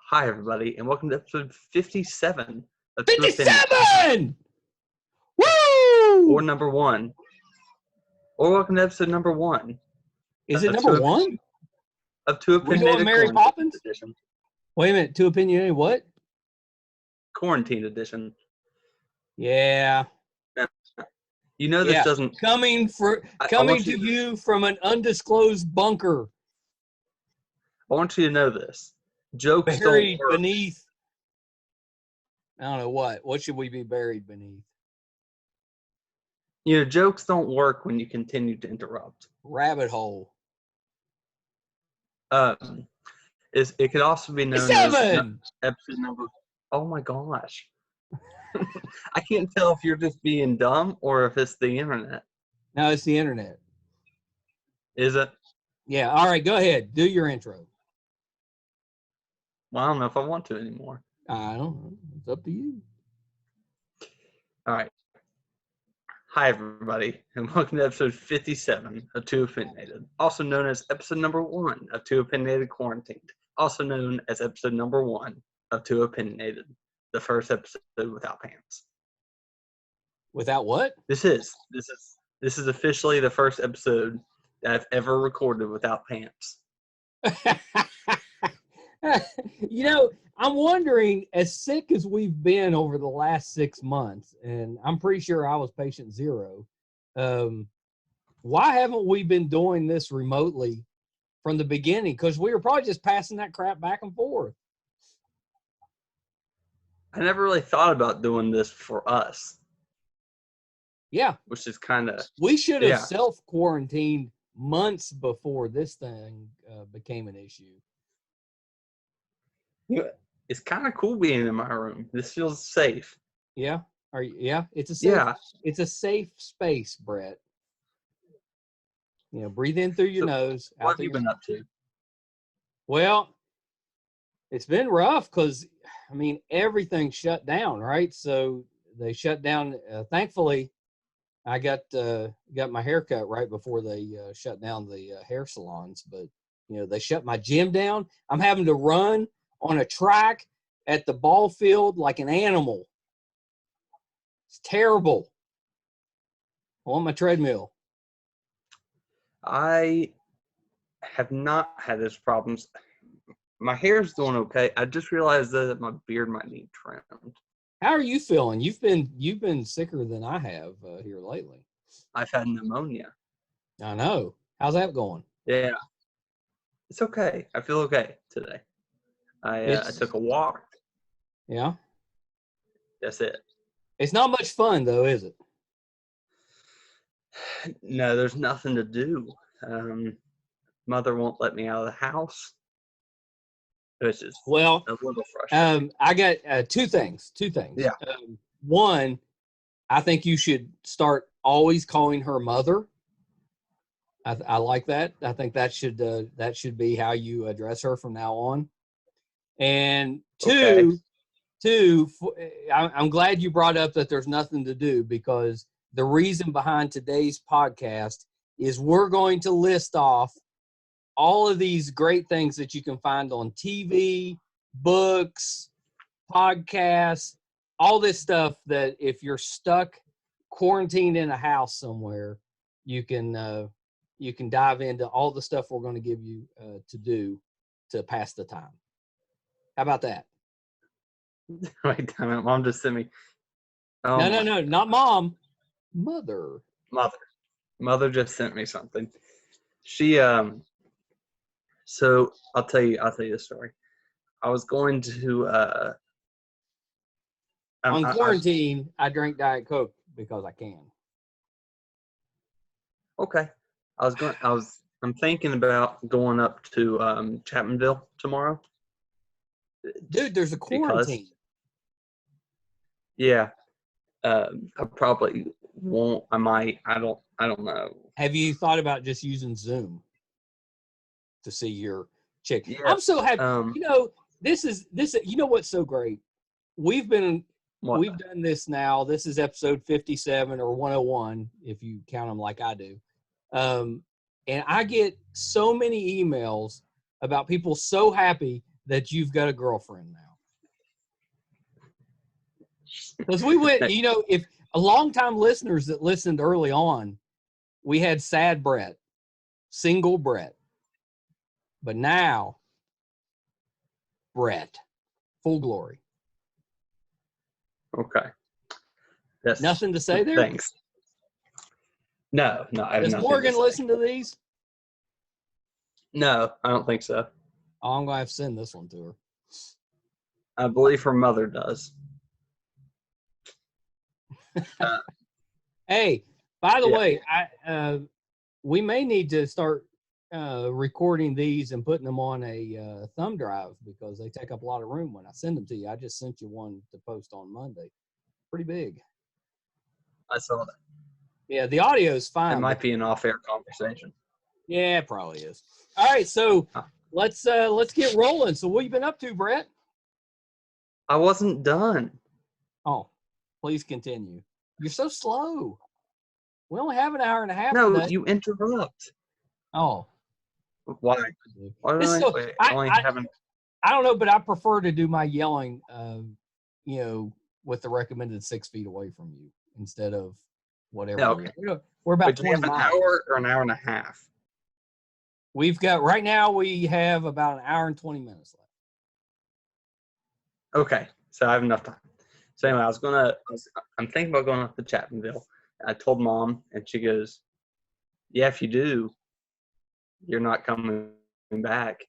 Hi, everybody, and welcome to episode 57 of Two Opinions. 57! Woo! Or number one. Or welcome to episode number one. Is it number one? Of Two We Opinionated doing Mary Poppins? Edition. Wait a minute, Two Opinionated what? Quarantine edition. Yeah. You know this doesn't... Coming to you from an undisclosed bunker. I want you to know this. Jokes buried don't work. beneath. I don't know what. What should we be buried beneath? You know, jokes don't work when you continue to interrupt. Rabbit hole. It could also be known as episode number... Oh my gosh. I can't tell if you're just being dumb or if it's the internet. No, it's the internet. Is it? Yeah. All right, go ahead. Do your intro. Well, I don't know if I want to anymore. I don't know. It's up to you. All right. Hi, everybody, and welcome to episode 57 of Two Opinionated, also known as episode number one of Two Opinionated Quarantined, also known as episode number one of Two Opinionated, the first episode without pants. Without what? This is officially the first episode that I've ever recorded without pants. You know, I'm wondering, as sick as we've been over the last 6 months, and I'm pretty sure I was patient zero, why haven't we been doing this remotely from the beginning? Because we were probably just passing that crap back and forth. I never really thought about doing this for us. Yeah. Which is kind of... We should have self-quarantined months before this thing became an issue. Yeah, it's kind of cool being in my room. This feels safe. Yeah. It's a safe space, Brett. You know, breathe in through your nose. What have you been up to? Well, it's been rough because, I mean, everything shut down, right? So they shut down. Thankfully, I got my hair cut right before they shut down the hair salons. But, you know, they shut my gym down. I'm having to run on a track at the ball field like an animal. It's terrible. I want my treadmill. I have not had those problems. My hair's doing okay. I just realized that my beard might need trimmed. How are you feeling? You've been sicker than I have here lately. I've had pneumonia. I know. How's that going? Yeah. It's okay. I feel okay today. I took a walk. Yeah. That's it. It's not much fun, though, is it? No, there's nothing to do. Mother won't let me out of the house. Which is a little frustrating. I got two things. Yeah. One, I think you should start always calling her mother. I like that. I think that should be how you address her from now on. And two, I'm glad you brought up that there's nothing to do, because the reason behind today's podcast is we're going to list off all of these great things that you can find on TV, books, podcasts, all this stuff that if you're stuck quarantined in a house somewhere, you can dive into all the stuff we're going to give you to do to pass the time. How about that? Wait a minute. Mom just sent me. Oh, no, not mom. Mother. Mother just sent me something. She So I'll tell you the story. I was going to on quarantine. I drink Diet Coke because I can. Okay. I'm thinking about going up to Chapmanville tomorrow. Dude, there's a quarantine. Yeah. I probably won't. I might. I don't know. Have you thought about just using Zoom to see your chick? Yeah. I'm so happy. You know, this. You know what's so great? We've done this now. This is episode 57 or 101 if you count them like I do. And I get so many emails about people so happy that you've got a girlfriend now. Because we went, if a long-time listeners that listened early on, we had sad Brett, single Brett. But now, Brett, full glory. Okay. That's Nothing to say there? Thanks. No, I have Does nothing Morgan to say. listen to these? No, I don't think so. Oh, I'm going to have to send this one to her. I believe her mother does. Hey, by the way, we may need to start recording these and putting them on a thumb drive because they take up a lot of room when I send them to you. I just sent you one to post on Monday. Pretty big. I saw that. Yeah, the audio is fine. It might be an off-air conversation. Yeah, it probably is. All right, so let's get rolling. So what have you been up to, Brett? I wasn't done. Oh, please continue. You're so slow. We only have an hour and a half No, today. you interrupt. Oh. Why? Why do I only have I don't know, but I prefer to do my yelling, with the recommended 6 feet away from you instead of whatever. Yeah, okay. We're about 20 an miles. hour or an hour and a half? Right now we have about an hour and 20 minutes left. Okay, so I have enough time. So anyway, I'm thinking about going up to Chapmanville. I told Mom, and she goes, "Yeah, if you do, you're not coming back."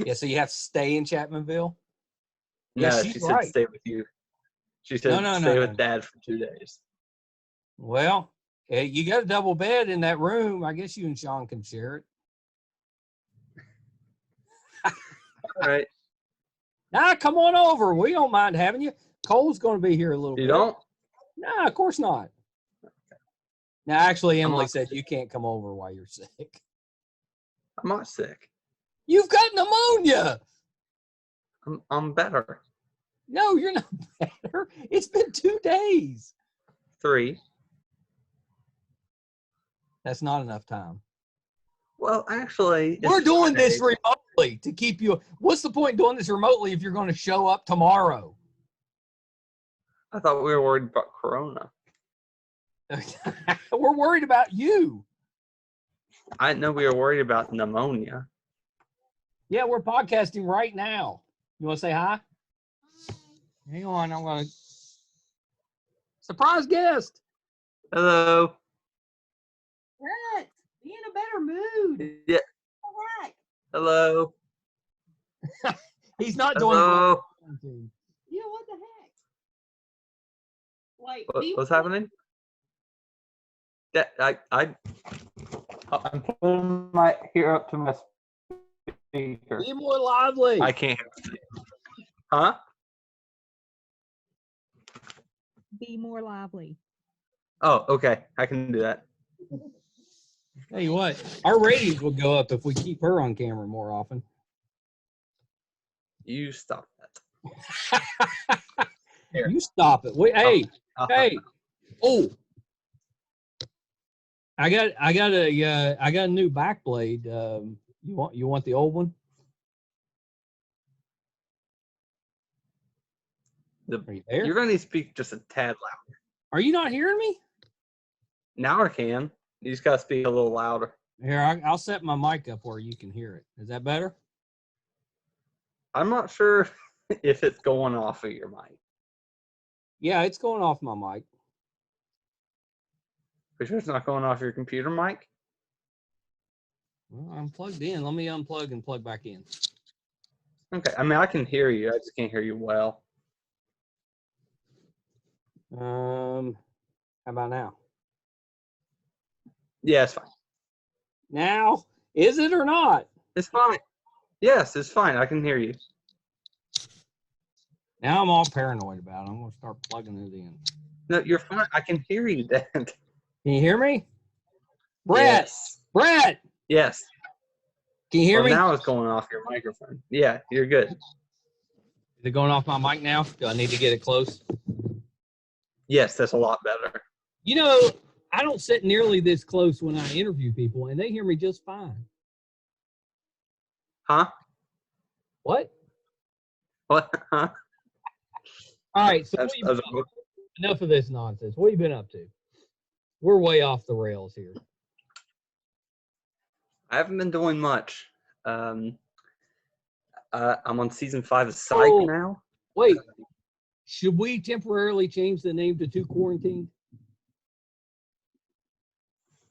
Yeah, so you have to stay in Chapmanville? No, Yeah, she right. said stay with you. She said stay with Dad for 2 days. Well, you got a double bed in that room. I guess you and Sean can share it. All right. Nah, come on over. We don't mind having you. Cole's going to be here a little bit. You don't? Nah, of course not. Now, actually, Emily said you can't come over while you're sick. I'm not sick. You've got pneumonia. I'm better. No, you're not better. It's been 2 days. 3. That's not enough time. Well, actually, we're doing this remotely to keep you. What's the point doing this remotely if you're going to show up tomorrow? I thought we were worried about Corona. We're worried about you. I know we were worried about pneumonia. Yeah, we're podcasting right now. You want to say hi? Hang on, I'm going to. Surprise guest. Hello. Brett, be in a better mood. Yeah. All right. Hello. He's not doing Hello. You know what the heck? Like, What's happening? Yeah, I'm pulling my ear up to my speaker. Be more lively. I can't. Huh? Be more lively. Oh, okay. I can do that. Tell you what, our ratings will go up if we keep her on camera more often. You stop that. You stop it. Wait, hey. Oh, I got a new back blade. You want the old one? Are you there? You're going to speak just a tad louder. Are you not hearing me? Now I can. You just got to speak a little louder. Here, I'll set my mic up where you can hear it. Is that better? I'm not sure if it's going off of your mic. Yeah, it's going off my mic. For sure it's not going off your computer mic? Well, I'm plugged in. Let me unplug and plug back in. Okay. I mean, I can hear you. I just can't hear you well. How about now? Yeah, it's fine. Now, is it or not? It's fine. Yes, it's fine. I can hear you. Now I'm all paranoid about it. I'm going to start plugging it in. No, you're fine. I can hear you, Dad. Can you hear me? Brett! Yes. Brett! Yes. Can you hear me? Now it's going off your microphone. Yeah, you're good. Is it going off my mic now? Do I need to get it close? Yes, that's a lot better. You know, I don't sit nearly this close when I interview people, and they hear me just fine. Huh? What? What? Huh? All right. So That's, what enough of this nonsense. What have you been up to? We're way off the rails here. I haven't been doing much. I'm on season 5 of Psych Oh. now. Wait. Should we temporarily change the name to Two Quarantined?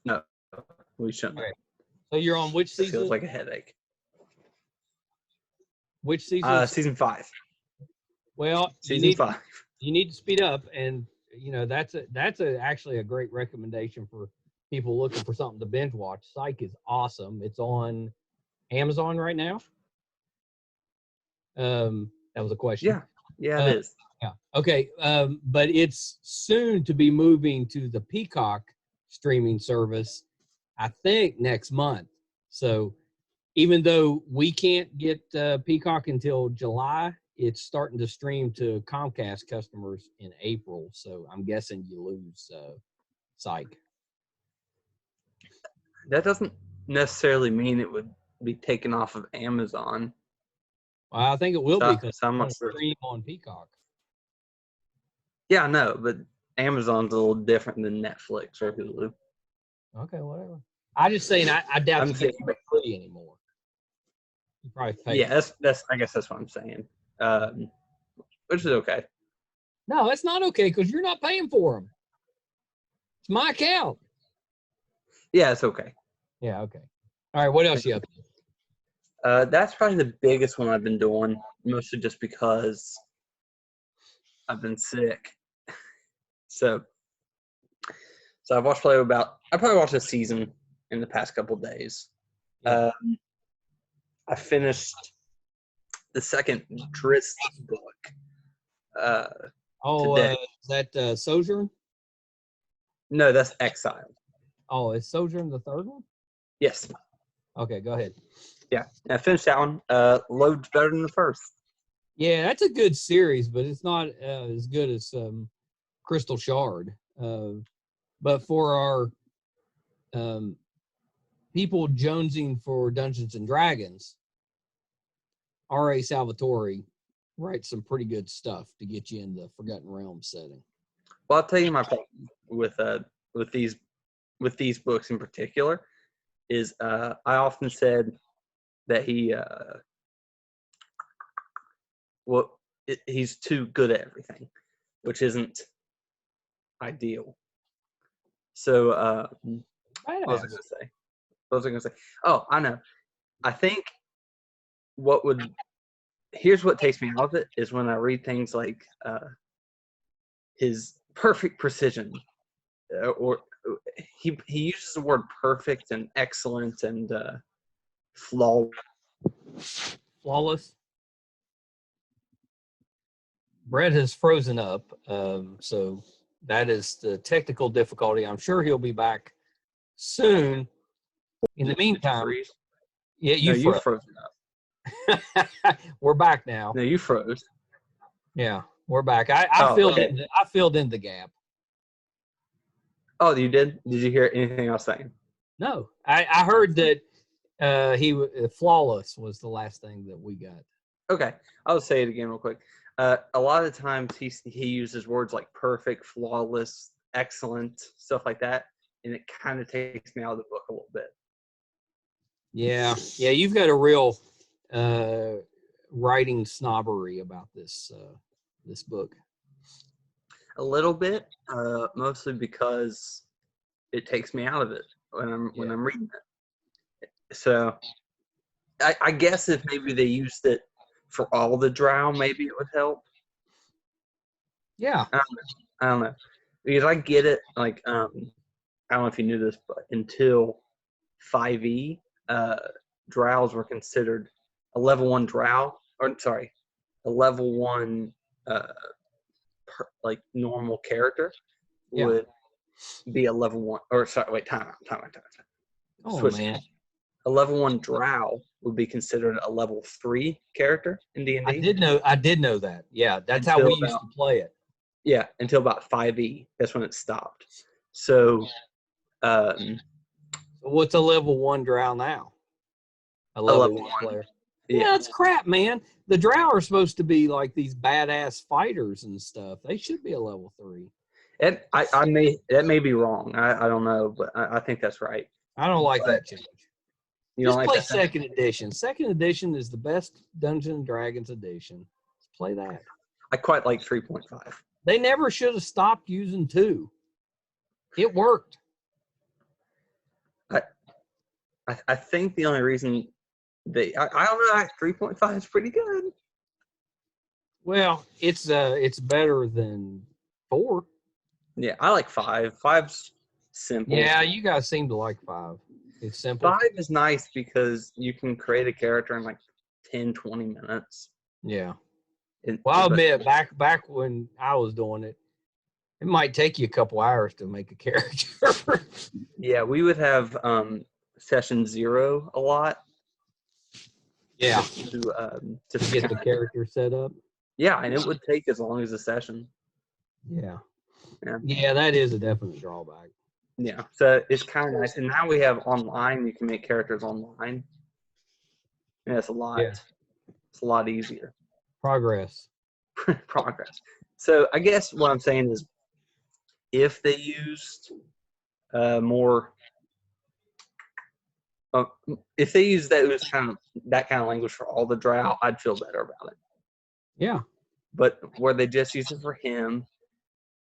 No, we shouldn't. All right. So you're on which It season? feels like a headache. Which season? Season 5. Well, Season 5. You need to speed up, and that's actually a great recommendation for people looking for something to binge watch. Psych is awesome. It's on Amazon right now. That was a question. Yeah, it is. Yeah. Okay. But it's soon to be moving to the Peacock streaming service, I think next month. So even though we can't get Peacock until July, it's starting to stream to Comcast customers in April. So I'm guessing you lose Psych. That doesn't necessarily mean it would be taken off of Amazon. Well, I think it will be because I'm not it's sure. stream on Peacock. Yeah, I know, but Amazon's a little different than Netflix or Hulu. Okay, whatever. I just saying I doubt you get it free anymore. You probably pay. Yeah, that's I guess that's what I'm saying. Which is okay. No, that's not okay because you're not paying for them. It's my account. Yeah, it's okay. Yeah, okay. All right, what else you up to? That's probably the biggest one I've been doing, mostly just because I've been sick. So I watched I probably watched a season in the past couple of days. Yeah. I finished the second Driss book. Today. Is that Sojourn? No, that's Exile. Oh, is Sojourn the third one? Yes. Okay, go ahead. Yeah, I finished that one. Loads better than the first. Yeah, that's a good series, but it's not as good as Crystal Shard. But for our people jonesing for Dungeons and Dragons, R.A. Salvatore writes some pretty good stuff to get you in the Forgotten Realms setting. Well, I'll tell you my problem with these books in particular is I often said that he's too good at everything, which isn't ideal. So what was I going to say? Oh, I know. I think here's what takes me out of it is when I read things like his perfect precision, or he uses the word perfect and excellent and Flawless. Brett has frozen up, so that is the technical difficulty. I'm sure he'll be back soon. In the meantime, yeah, you froze up. We're back now. No, you froze. Yeah, we're back. I filled in the gap. Oh, you did? Did you hear anything I was saying? No, I heard that flawless was the last thing that we got. Okay, I'll say it again real quick. A lot of times he uses words like perfect, flawless, excellent, stuff like that, and it kind of takes me out of the book a little bit. Yeah, you've got a real writing snobbery about this book. A little bit, mostly because it takes me out of it when I'm reading it. So I guess if maybe they used it for all the drow, maybe it would help. Yeah. I don't know. Because I get it, like, I don't know if you knew this, but until 5e, drows were considered a level 1 drow, a level 1, normal character would be a level 1, or sorry, wait, time out. Oh, Switch. man. A level 1 drow would be considered a level 3 character in D&D. I did know that. Yeah, that's how we used to play it. Yeah, until about 5e. That's when it stopped. So, what's a level 1 drow now? A level 1 player. Yeah, it's crap, man. The Drow are supposed to be like these badass fighters and stuff. They should be a level 3. And that may be wrong. I don't know, but I think that's right. I don't like that change. You don't Just like play that? second edition. Second edition is the best Dungeons and Dragons edition. Let's play that. I quite like 3.5. They never should have stopped using 2. It worked. I think the only reason I don't know, 3.5 is pretty good. Well, it's better than 4. Yeah, I like 5. 5's simple. Yeah, you guys seem to like 5. It's simple. 5 is nice because you can create a character in like 10, 20 minutes. Yeah. Well, I'll but- admit, back when I was doing it, it might take you a couple hours to make a character. Yeah, we would have session 0 a lot. Yeah. To Get the character set up. Yeah, and it would take as long as a session. Yeah. Yeah. Yeah, that is a definite drawback. Yeah, so it's kind of nice. And now we have online. You can make characters online. And it's a lot. Yeah. It's a lot easier. Progress. Progress. So I guess what I'm saying is, if they used more, if they used that kind of language for all the Drow, I'd feel better about it. Yeah. But where they just use it for him,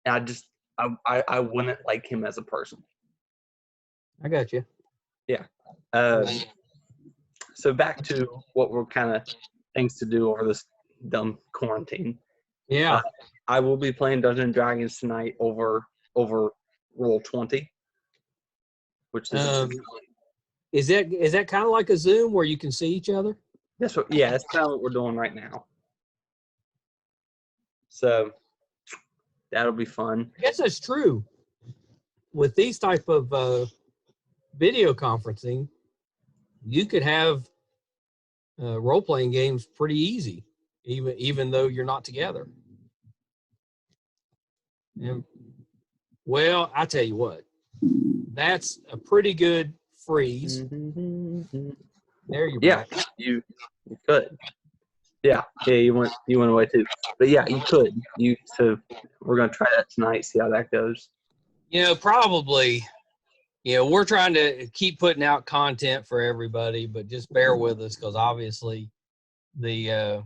I wouldn't like him as a person. I got you. Yeah. So back to what we're kind of things to do over this dumb quarantine. Yeah. I will be playing Dungeons and Dragons tonight over Roll20, which is is that kind of like a Zoom where you can see each other? that's kind of what we're doing right now. So that'll be fun. I guess that's true. With these type of video conferencing, you could have role-playing games pretty easy, even though you're not together. And, well, I tell you what, that's a pretty good freeze. There you go. You could. Yeah, you went away too. But yeah, you could. So we're gonna try that tonight, see how that goes. Probably. We're trying to keep putting out content for everybody, but just bear with us because obviously there's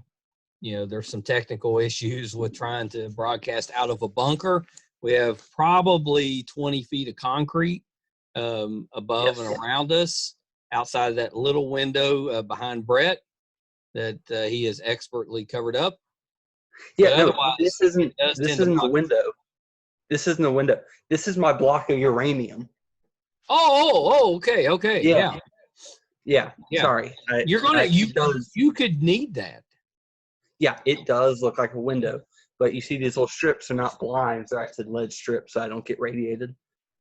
some technical issues with trying to broadcast out of a bunker. We have probably 20 feet of concrete above and around us, outside of that little window behind Brett that he has expertly covered up. Yeah, no, this isn't the window. This isn't the window. This is my block of uranium. Okay. Yeah. Sorry. You could need that. Yeah, it does look like a window, but you see these little strips are not blinds; they're actually lead strips, so I don't get radiated.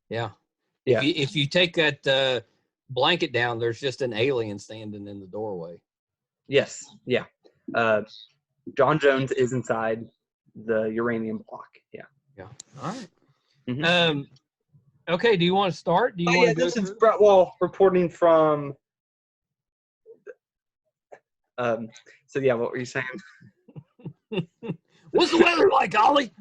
Yeah. Yeah. If you take that blanket down, there's just an alien standing in the doorway. Yes. Yeah. John Jones is inside the uranium block. Yeah. Yeah. All right. Mm-hmm. Okay. Do you want to start? Do you want to this is Brett Wall reporting from. So yeah, what were you saying? What's the weather like, Ollie?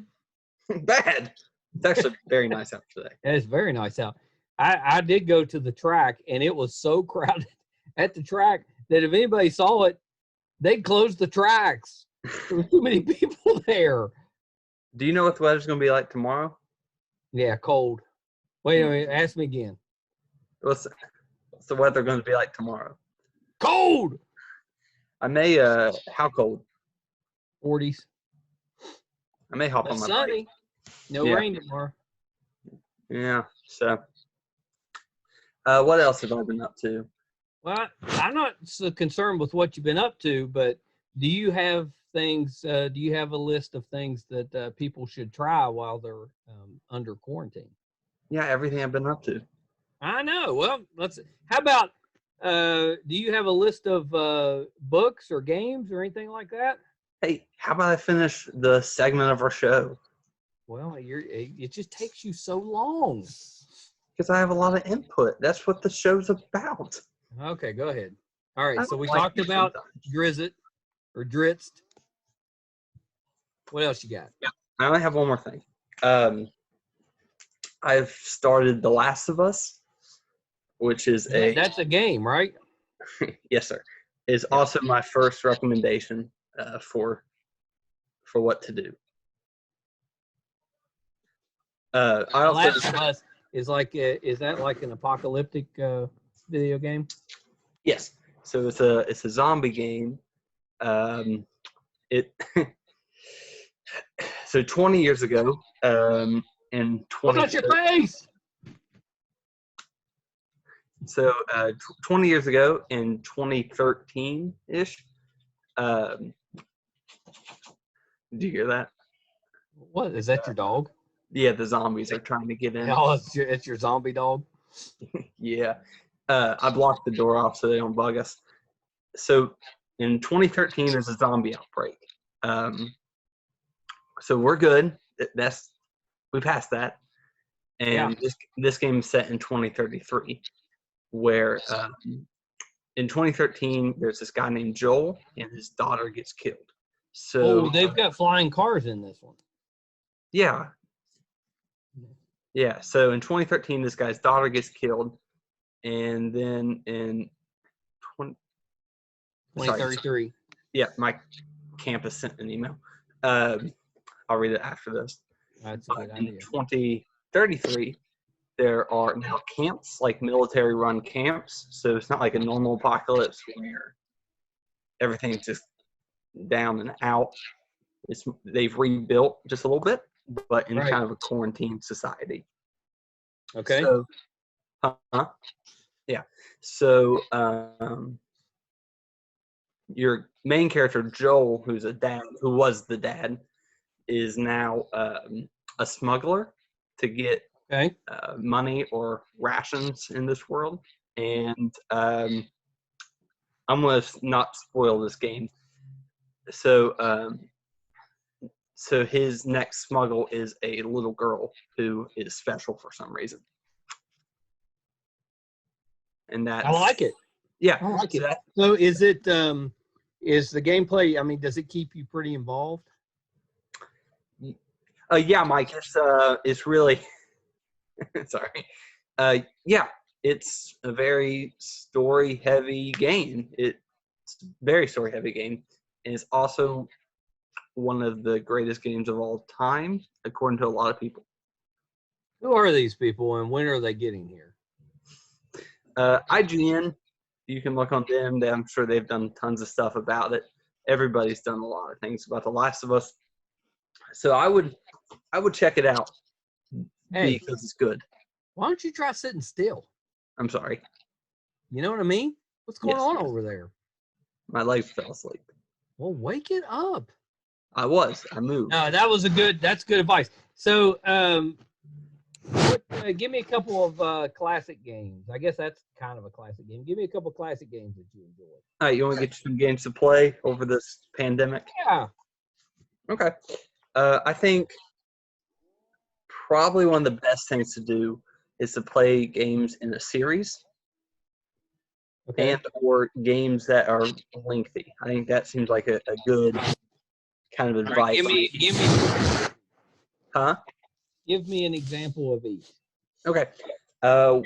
Bad. It's actually very nice out today. It's very nice out. I did go to the track, and it was so crowded at the track that if anybody saw it, they'd close the tracks. There were too many people there. Do you know what the weather's going to be like tomorrow? Yeah, cold. Wait a minute. Ask me again. What's the weather going to be like tomorrow? Cold. I may, how cold? 40s. I may hop on my sunny. bike. No rain tomorrow. Yeah, so. What else have I been up to? Well, I'm not so concerned with what you've been up to, but do you have things, do you have a list of things that people should try while they're under quarantine? Yeah, everything I've been up to. I know. Well, how about, do you have a list of books or games or anything like that? Hey, how about I finish the segment of our show? Well, it just takes you so long. Because I have a lot of input. That's what the show's about. Okay, go ahead. All right, I so we like talked it about sometimes. Drizzt or Dritzt. What else you got? I only have one more thing. I've started The Last of Us, which is That's a game, right? yes, sir. Is Yeah. also my first recommendation for what to do. I The also Last of Us is that like an apocalyptic video game? yes. So it's a zombie game. It so 20 years ago, in Look 20 at your face. so 20 years ago in 2013 ish. Um, do you hear that? What is that? Your dog? Yeah, the zombies are trying to get in. Oh, it's your zombie dog. Yeah, I blocked the door off so they don't bug us. So in 2013, there's a zombie outbreak. So we're good. We passed that. And this game is set in 2033, where in 2013 there's this guy named Joel, and his daughter gets killed. So they've got flying cars in this one. yeah. So in 2013, this guy's daughter gets killed, and then in 2033. Yeah, my campus sent an email. I'll read it after this. That's a good In idea. 2033, there are now camps, like military-run camps. So it's not like a normal apocalypse where everything's just down and out. They've rebuilt just a little bit, but in kind of a quarantine society. Okay. So, yeah. So your main character Joel, who was the dad, is now a smuggler to get money or rations in this world. And I'm going to not spoil this game. So his next smuggle is a little girl who is special for some reason. And I like it. Yeah. I like it. So is it is the gameplay, I mean, does it keep you pretty involved? Yeah, Mike, it's really sorry. Yeah, it's a very story-heavy game. It's a very story-heavy game, and it's also one of the greatest games of all time, according to a lot of people. Who are these people, and when are they getting here? IGN, you can look on them. I'm sure they've done tons of stuff about it. Everybody's done a lot of things about The Last of Us. So I would check it out because it's good. Why don't you try sitting still? I'm sorry. You know what I mean? What's going on over there? My legs fell asleep. Well, wake it up. I moved. No, that's good advice. So, give me a couple of classic games. I guess that's kind of a classic game. Give me a couple of classic games that you enjoy. All right, you want to get you some games to play over this pandemic? Yeah. Okay. I think probably one of the best things to do is to play games in a series. Okay. And or games that are lengthy. I think that seems like a good kind of advice. Right, give me Huh? Give me an example of each. Okay. I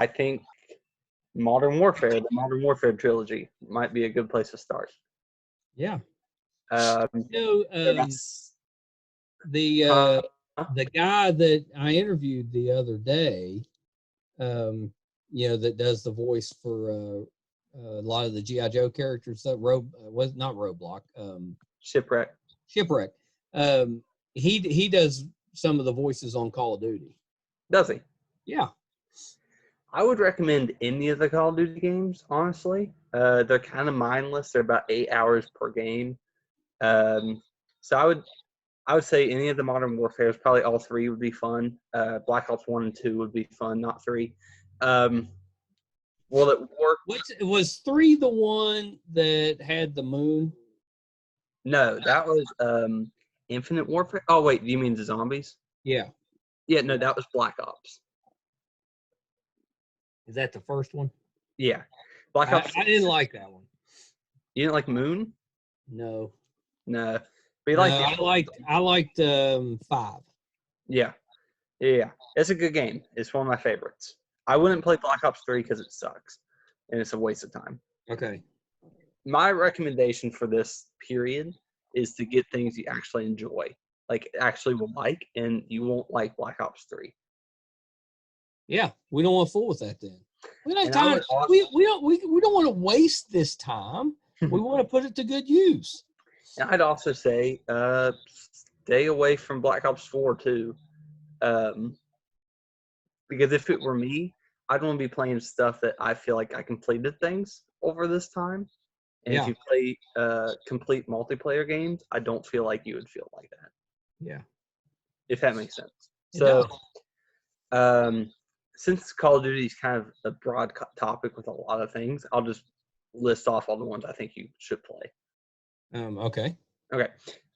think the Modern Warfare trilogy might be a good place to start. Yeah. The guy that I interviewed the other day, that does the voice for a lot of the G.I. Joe characters, that was not Roadblock, Shipwreck. He does some of the voices on Call of Duty. Does he? Yeah. I would recommend any of the Call of Duty games, honestly. They're kind of mindless. They're about 8 hours per game. So I would say any of the Modern Warfares, probably all three would be fun. Black Ops 1 and 2 would be fun, not 3. Will it work? Was 3 the one that had the moon? No, that was Infinite Warfare. Oh, wait, do you mean the zombies? Yeah. Yeah, no, that was Black Ops. Is that the first one? Yeah. Black Ops. I didn't like that one. You didn't like Moon? No. No. But you No, liked I liked 5. Yeah. It's a good game. It's one of my favorites. I wouldn't play Black Ops 3 because it sucks, and it's a waste of time. Okay. My recommendation for this period is to get things you actually enjoy, like actually will like, and you won't like Black Ops 3. Yeah, we don't want to fool with that then. We don't have And I time. would also- We don't want to waste this time. We want to put it to good use. And I'd also say stay away from Black Ops 4 too. Because if it were me, I'd want to be playing stuff that I feel like I completed things over this time. And if Yeah. you play complete multiplayer games, I don't feel like you would feel like that. Yeah. If that makes sense. It So, does. since Call of Duty is kind of a broad topic with a lot of things, I'll just list off all the ones I think you should play. Okay. Okay.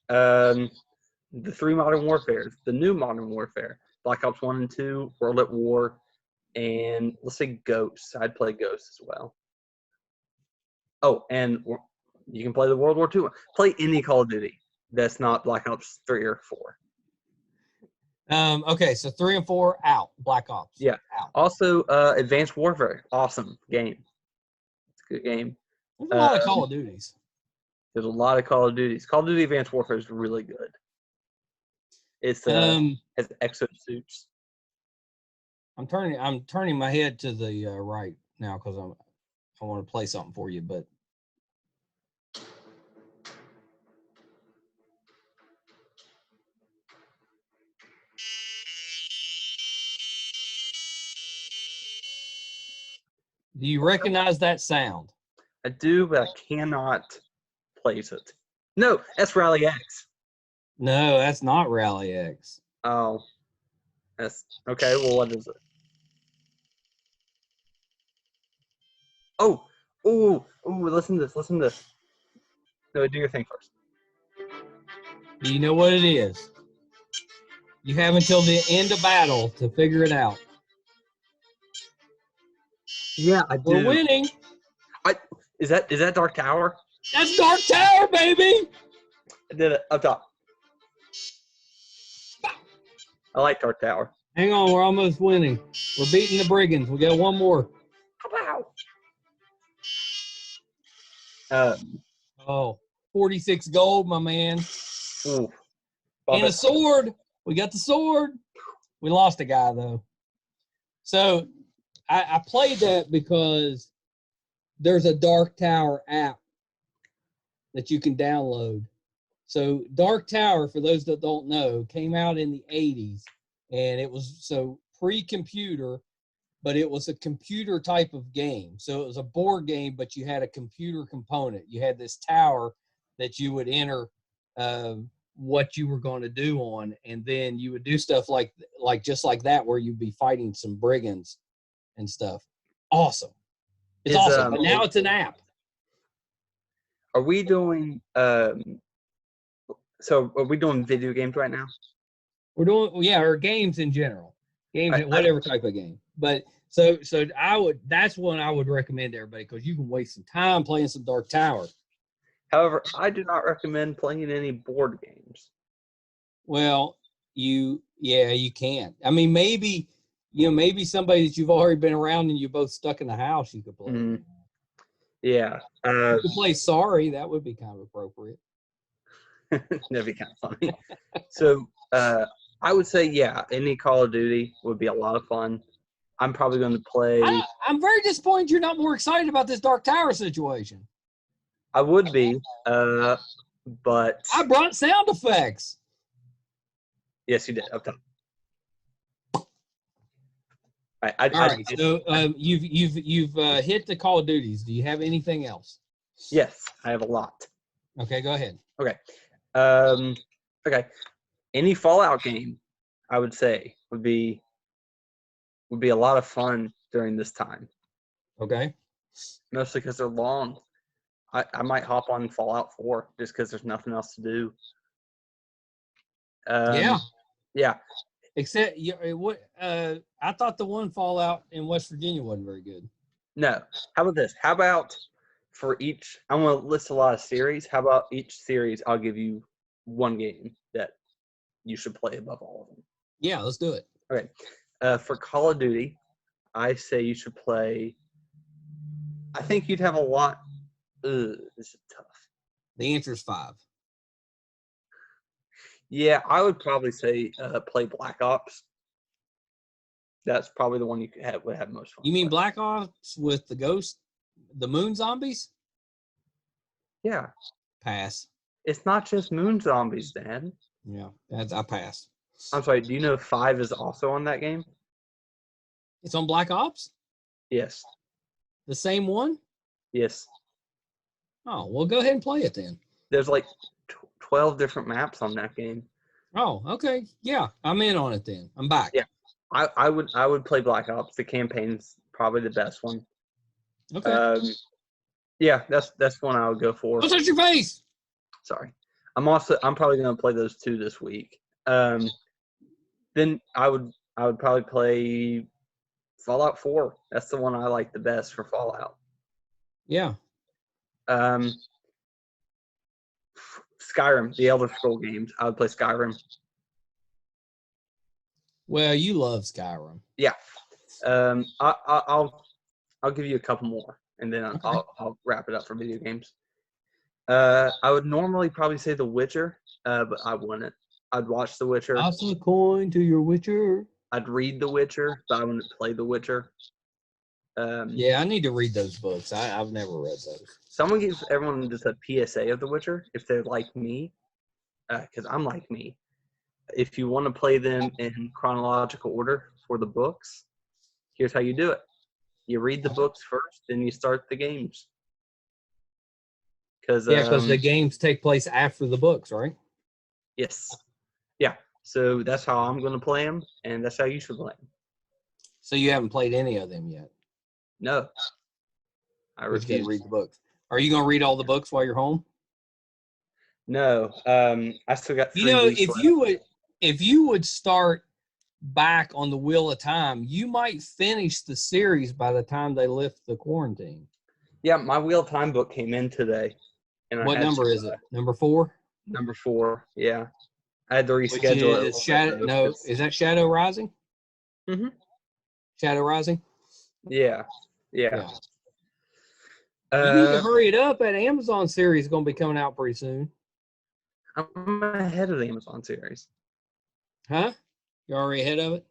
The 3 Modern Warfares, the new Modern Warfare, Black Ops 1 and 2, World at War, and let's say Ghosts. I'd play Ghosts as well. Oh, and you can play the World War II one. Play any Call of Duty that's not Black Ops 3 or 4. Okay, so 3 and 4 out. Black Ops. Yeah. Out. Also, Advanced Warfare, awesome game. It's a good game. There's a lot of Call of Duties. There's a lot of Call of Duties. Call of Duty Advanced Warfare is really good. It's has exosuits. I'm turning my head to the right now because I want to play something for you, but do you recognize that sound? I do, but I cannot place it. No, that's Rally X. No, that's not Rally X. Oh, that's okay. Well, what is it? Oh, listen to this. Listen to this. No, do your thing first. Do you know what it is? You have until the end of battle to figure it out. Yeah, I do. We're winning. Is that Dark Tower? That's Dark Tower, baby. I did it up top. I like Dark Tower. Hang on, we're almost winning. We're beating the Brigands. We got one more. Wow. 46 gold, my man. Ooh, And a sword. We got the sword. We lost a guy, though. So I played that because there's a Dark Tower app that you can download. So Dark Tower, for those that don't know, came out in the 80s. And it was so pre-computer, but it was a computer type of game. So it was a board game, but you had a computer component. You had this tower that you would enter what you were going to do on, and then you would do stuff like just like that, where you'd be fighting some brigands and stuff. Awesome. It's awesome. But now it's an app. Are we doing so are we doing video games right now? We're doing, or games in general. Games, whatever type of game. But so that's one I would recommend to everybody, because you can waste some time playing some Dark Tower. However, I do not recommend playing any board games. Well, you can. I mean, maybe somebody that you've already been around and you're both stuck in the house, you could play. Mm-hmm. Yeah. You could play Sorry. That would be kind of appropriate. That'd be kind of funny. So I would say, yeah, any Call of Duty would be a lot of fun. I'm probably going to play. I'm very disappointed you're not more excited about this Dark Tower situation. I would be, but I brought sound effects. Yes, you did. Up top. All right. So you've hit the Call of Duties. Do you have anything else? Yes, I have a lot. Okay, go ahead. Okay. Okay. Any Fallout game, I would say, would be a lot of fun during this time. Okay. Mostly because they're long. I might hop on Fallout 4 just because there's nothing else to do. Yeah. Yeah. Except I thought the one Fallout in West Virginia wasn't very good. No. How about this? How about for each? I'm going to list a lot of series. How about each series? I'll give you one game that you should play above all of them. Yeah, let's do it. Okay. For Call of Duty, I say you should play. I think you'd have a lot. This is tough. The answer is 5. Yeah, I would probably say play Black Ops. That's probably the one you would have most fun. You mean with. Black Ops with the moon zombies? Yeah. Pass. It's not just moon zombies, Dan. Yeah, I pass. I'm sorry. Do you know 5 is also on that game? It's on Black Ops? Yes. The same one? Yes. Oh, well, go ahead and play it then. There's like 12 different maps on that game. Oh, okay. Yeah, I'm in on it then. I'm back. Yeah. I would play Black Ops. The campaign's probably the best one. Okay. Yeah, that's one I would go for. Don't touch your face. Sorry. I'm probably gonna play those 2 this week. Then I would probably play Fallout 4. That's the one I like the best for Fallout. Yeah. Skyrim, the Elder Scroll games. I would play Skyrim. Well, you love Skyrim. Yeah. I'll give you a couple more, and then Okay. I'll wrap it up for video games. I would normally probably say The Witcher, but I wouldn't. I'd watch The Witcher. Toss a coin to your Witcher. I'd read The Witcher, but I wouldn't play The Witcher. Yeah, I need to read those books. I've never read those. Someone gives everyone just a PSA of The Witcher if they're like me, because I'm like me. If you want to play them in chronological order for the books, here's how you do it. You read the books first, then you start the games. Because the games take place after the books, right? Yes. Yeah. So that's how I'm going to play them, and that's how you should play them. So you haven't played any of them yet? No. I But you can refuse. read the books. Are you going to read all the books while you're home? No. I still got 3 weeks left. If you would start back on the Wheel of Time, you might finish the series by the time they lift the quarantine. Yeah, my Wheel of Time book came in today. And What number is it? Number 4? Number 4, yeah. I had to reschedule it. Is that Shadow Rising? Mm-hmm. Shadow Rising? Yeah. You need to hurry it up. That Amazon series is going to be coming out pretty soon. I'm ahead of the Amazon series. Huh? You're already ahead of it?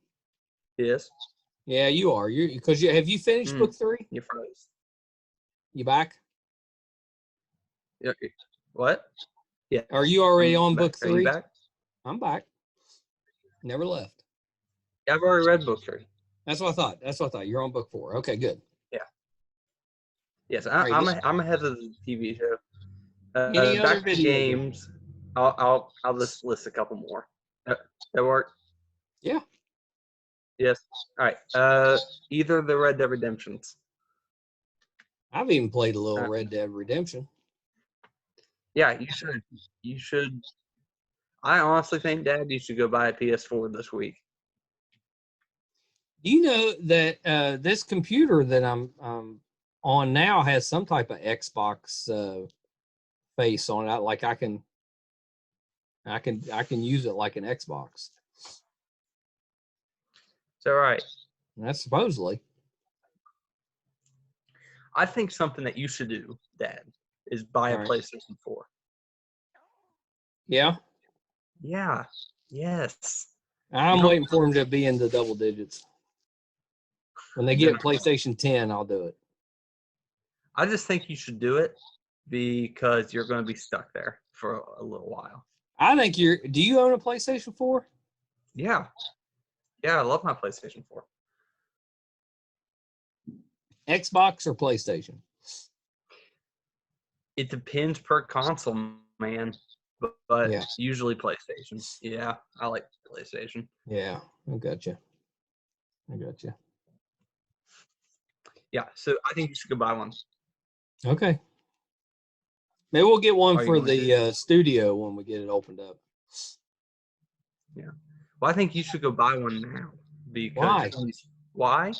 Yes. Yeah, you are. Have you finished book 3? You froze. You back? Yeah. What? Yeah. Are you already on back. book 3? Are you back? I'm back. Never left. Yeah, I've already read book 3. That's what I thought. You're on book 4. Okay, good. Yeah. Yes, I'm ahead of the TV show. Any other back to video games. I'll just list a couple more. That work? Yeah. Yes. All right. Either the Red Dead Redemptions. I've even played a little Red Dead Redemption. Yeah, you should. You should. I honestly think, Dad, you should go buy a PS4 this week. Do you know that this computer that I'm on now has some type of Xbox face on it? Like I can use it like an Xbox. Is that right? That's supposedly. I think something that you should do, Dad, is buy a PlayStation 4. Yeah? Yeah. Yes. I'm waiting for them to be in the double digits. When they get PlayStation 10, I'll do it. I just think you should do it because you're going to be stuck there for a little while. I think do you own a PlayStation 4? Yeah. Yeah, I love my PlayStation 4. Xbox or PlayStation? It depends per console, man. But usually PlayStation. Yeah, I like PlayStation. Yeah, I got you. Yeah, so I think you should go buy one. Okay. Maybe we'll get one for the studio when we get it opened up. Yeah. Well, I think you should go buy one now. Why? Why?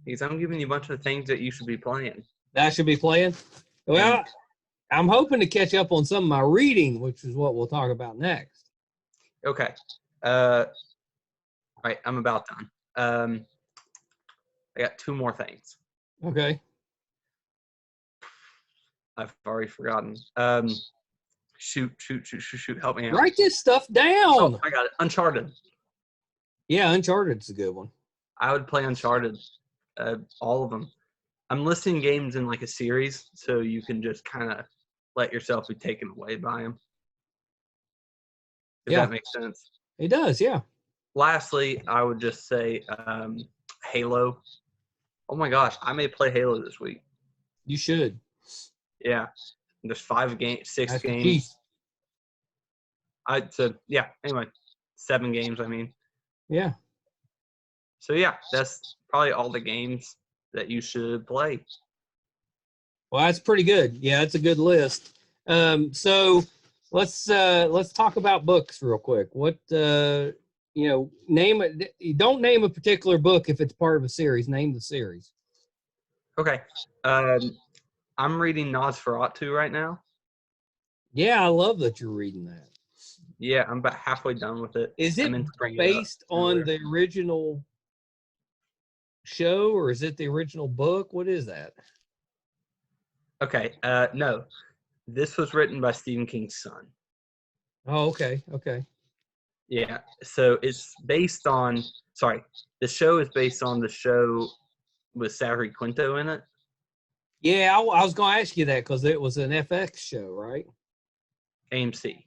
Because I'm giving you a bunch of things that you should be playing. That I should be playing? Well, And- I'm hoping to catch up on some of my reading, which is what we'll talk about next. Okay. All right, I'm about done. I got 2 more things. Okay. I've already forgotten. Shoot. Help me out. Write this stuff down. Oh, I got it. Uncharted. Yeah, Uncharted's a good one. I would play Uncharted. All of them. I'm listing games in like a series, so you can just kind of let yourself be taken away by them. If Yeah. that makes sense. It does, yeah. Lastly, I would just say Halo. Oh my gosh, I may play Halo this week. You should. Yeah. There's 5 games, 6 That's the key. games. Anyway, 7 games, I mean. Yeah. So yeah, that's probably all the games that you should play. Well, that's pretty good. Yeah, it's a good list. So let's talk about books real quick. What name it. Don't name a particular book if it's part of a series. Name the series. Okay. I'm reading Nosferatu right now. Yeah, I love that you're reading that. Yeah, I'm about halfway done with it. Is I it meant to bring it up based on earlier. the original show or is it the original book? What is that? Okay. No. This was written by Stephen King's son. Oh, okay. Okay. Yeah. So it's based on the show is based on the show with Zachary Quinto in it. Yeah, I was going to ask you that because it was an FX show, right? AMC.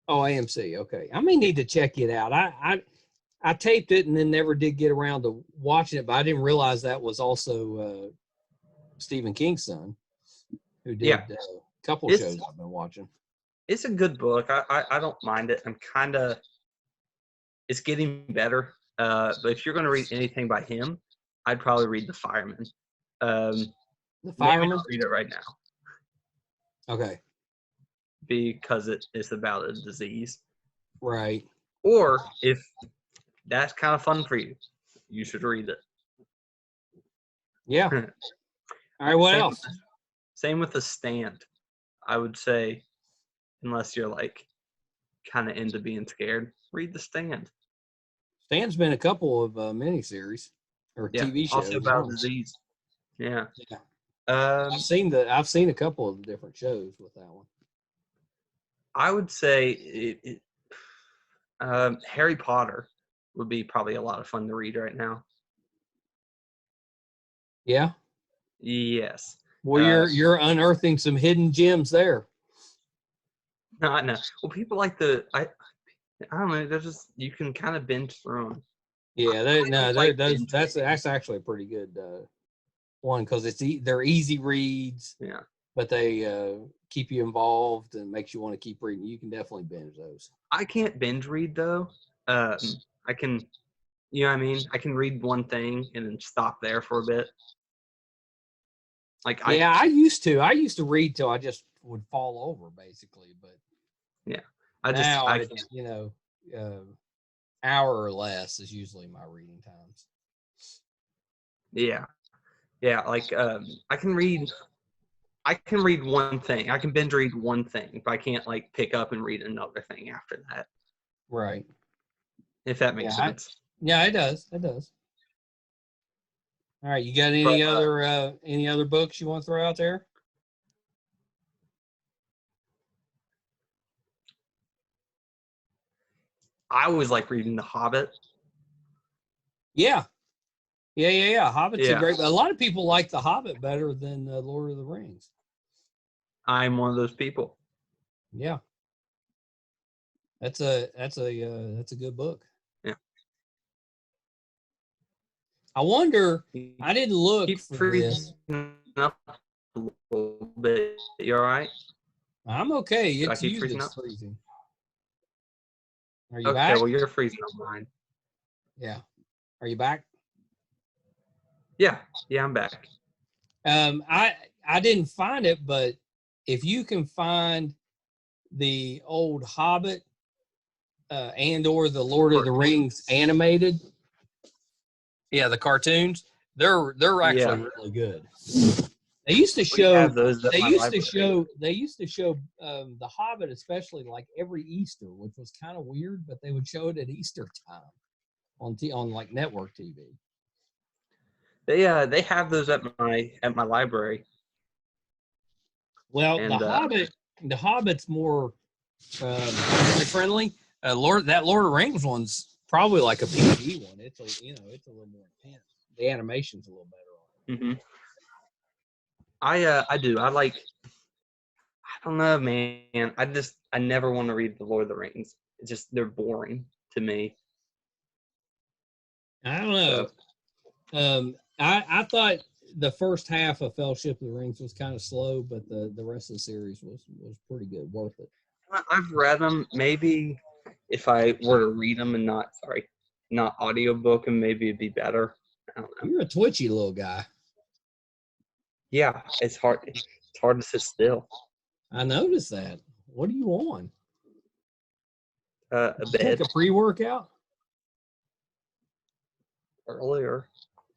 Oh, AMC. Okay, I may need to check it out. I taped it and then never did get around to watching it, but I didn't realize that was also Stephen King's son, who did a couple shows I've been watching. It's a good book. I don't mind it. It's getting better. But if you're going to read anything by him, I'd probably read The Fireman. The Fireman? Maybe not read it right now. Okay. Because it's about a disease. Right. Or if that's kind of fun for you, you should read it. Yeah. All right, what else? Same with The Stand. I would say, unless you're like kind of into being scared, read The Stand. Stand's been a couple of miniseries or TV shows. Also about disease. Yeah. Yeah. I've seen a couple of different shows with that one. I would say Harry Potter would be probably a lot of fun to read right now. Yeah. Yes. Well, you're unearthing some hidden gems there. No. Well, people like I don't know. They're just you can kind of binge through them. Yeah, that's actually a pretty good one because they're easy reads. Yeah. But they keep you involved and makes you want to keep reading. You can definitely binge those. I can't binge read though. I can, you know what I mean? I can read one thing and then stop there for a bit. I used to read till I just would fall over basically, but yeah, hour or less is usually my reading times. Yeah. I can read one thing. I can binge read one thing, but I can't like pick up and read another thing after that. Right. If that makes sense. It does. It does. All right, you got any other books you want to throw out there? I always like reading The Hobbit. Yeah. Hobbit's a great. A lot of people like The Hobbit better than Lord of the Rings. I'm one of those people. Yeah. That's a good book. Yeah. I wonder. I didn't look for this. Up a little bit. You all right? I'm okay. It's freezing. Are you back? Okay, well you're freezing on mine. Yeah. Are you back? Yeah, I'm back. I didn't find it, but if you can find the old Hobbit and or the Lord of the Rings animated, the cartoons, They're Yeah. actually really good. They used to We show. have those at They my used to library. show. They used to show The Hobbit, especially like every Easter, which was kind of weird. But they would show it at Easter time on like network TV. They have those at my library. Well, And The Hobbit's more family friendly. Lord of the Rings one's probably like a PG one. It's it's a little more intense. The animation's a little better on it. hmm I do. I don't know, man. I never want to read the Lord of the Rings. It's just they're boring to me. I don't know. I thought the first half of Fellowship of the Rings was kind of slow, but the rest of the series was pretty good, worth it. I've read them. Maybe if I were to read them and not audiobook them, maybe it'd be better. I don't know. You're a twitchy little guy. Yeah, it's hard. It's hard to sit still. I noticed that. What are you on? A Take bed a pre-workout? earlier.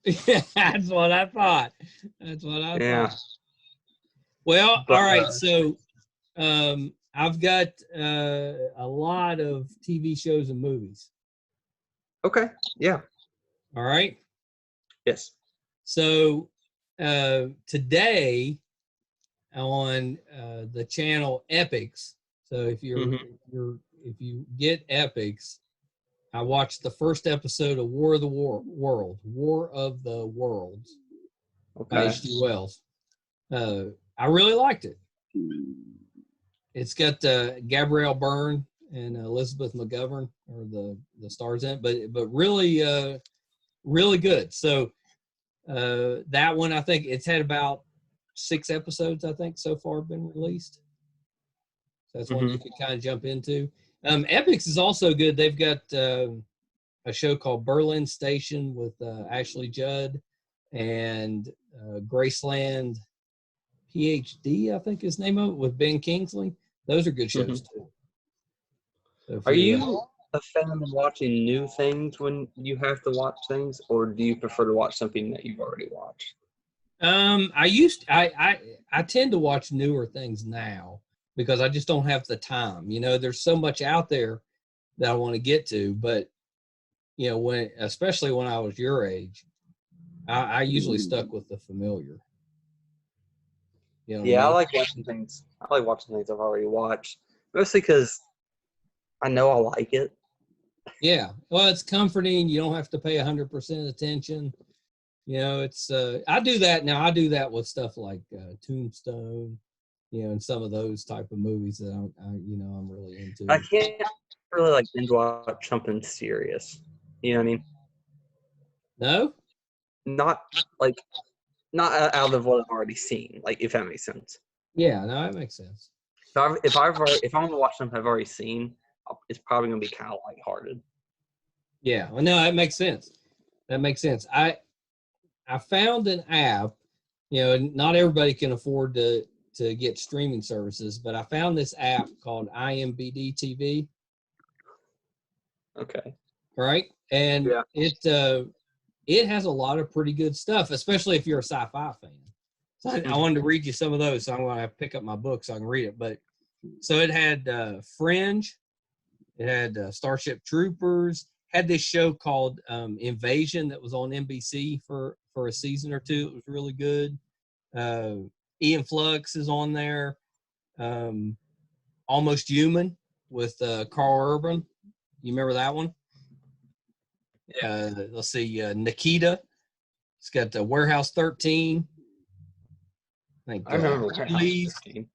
That's what I thought. That's what I Yeah. thought. Well, But, all right. So I've got a lot of TV shows and movies. Okay. Yeah. All right. Yes. So today on the channel Epics. So if if you get Epics, I watched the first episode of War of the Worlds by Okay. H.G. Wells. I really liked it. It's got Gabrielle Byrne and Elizabeth McGovern are the stars in it, but really really good. So that one, I think it's had about 6 episodes, I think, so far been released. So that's one you can kind of jump into. Epics is also good. They've got a show called Berlin Station with Ashley Judd and Graceland PhD, I think is the name of it, with Ben Kingsley. Those are good shows too. So Are you a fan of watching new things when you have to watch things, or do you prefer to watch something that you've already watched? I tend to watch newer things now because I just don't have the time. There's so much out there that I want to get to, but especially when I was your age, I usually stuck with the familiar. You know what I Yeah, mean? I like watching things I've already watched, mostly because I know I like it. Yeah. Well, it's comforting. You don't have to pay 100% attention. It's I do that now. I do that with stuff like Tombstone, and some of those type of movies that I'm really into. I can't really like binge watch something serious. You know what I mean? No? Not like not out of what I've already seen. Like if that makes sense. Yeah, no, that makes sense. So if I'm going to watch something I've already seen, it's probably going to be kind of lighthearted. Yeah, well, no, that makes sense. That makes sense. I found an app. Not everybody can afford to get streaming services, but I found this app called IMBD TV. Okay. Right, and Yeah. it has a lot of pretty good stuff, especially if you're a sci-fi fan. So I wanted to read you some of those, so I'm going to pick up my book so I can read it. But so it had Fringe, it had Starship Troopers, had this show called Invasion that was on NBC for a season or two. It was really good. Ian Flux is on there. Almost Human with Carl Urban. You remember that one? Let's see, Nikita. It's got Warehouse 13. I remember Warehouse 13.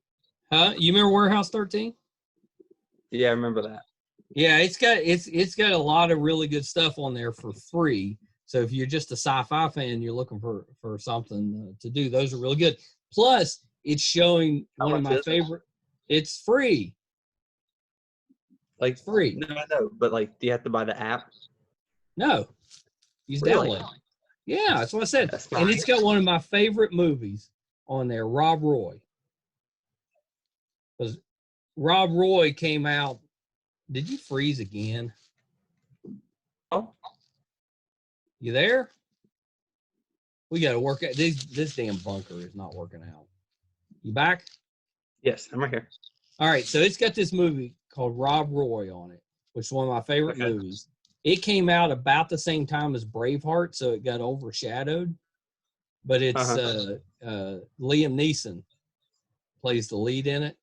Huh? You remember Warehouse 13? Yeah, I remember that. Yeah, it's got a lot of really good stuff on there for free. So if you're just a sci-fi fan, you're looking for something to do, those are really good. Plus, it's showing one of my favorite. It's free. Like it's free. No, I know, but like, do you have to buy the app? No, you just Really? download it. Yeah, that's what I said. That's and it's got one of my favorite movies on there, Rob Roy. Because Rob Roy came out. Did you freeze again? Oh, You there? We got to work out. This damn bunker is not working out. You back? Yes, I'm right here. All right. So it's got this movie called Rob Roy on it, which is one of my favorite movies. It came out about the same time as Braveheart, so it got overshadowed. But it's Liam Neeson plays the lead in it,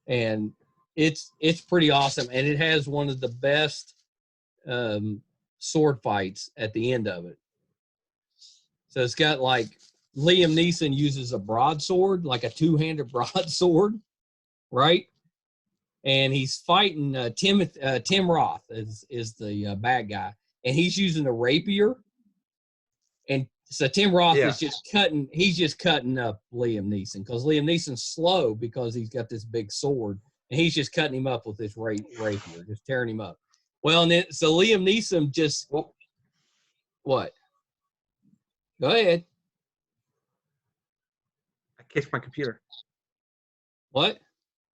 and it's pretty awesome. And it has one of the best sword fights at the end of it. So it's got like Liam Neeson uses a broadsword, like a two-handed broadsword, right? And he's fighting Tim Roth is the bad guy, and he's using a rapier. And so Tim Roth is just cutting. He's just cutting up Liam Neeson because Liam Neeson's slow because he's got this big sword, and he's just cutting him up with this rapier, just tearing him up. Well, and then so Liam Neeson just what? Go ahead. I kicked my computer. What?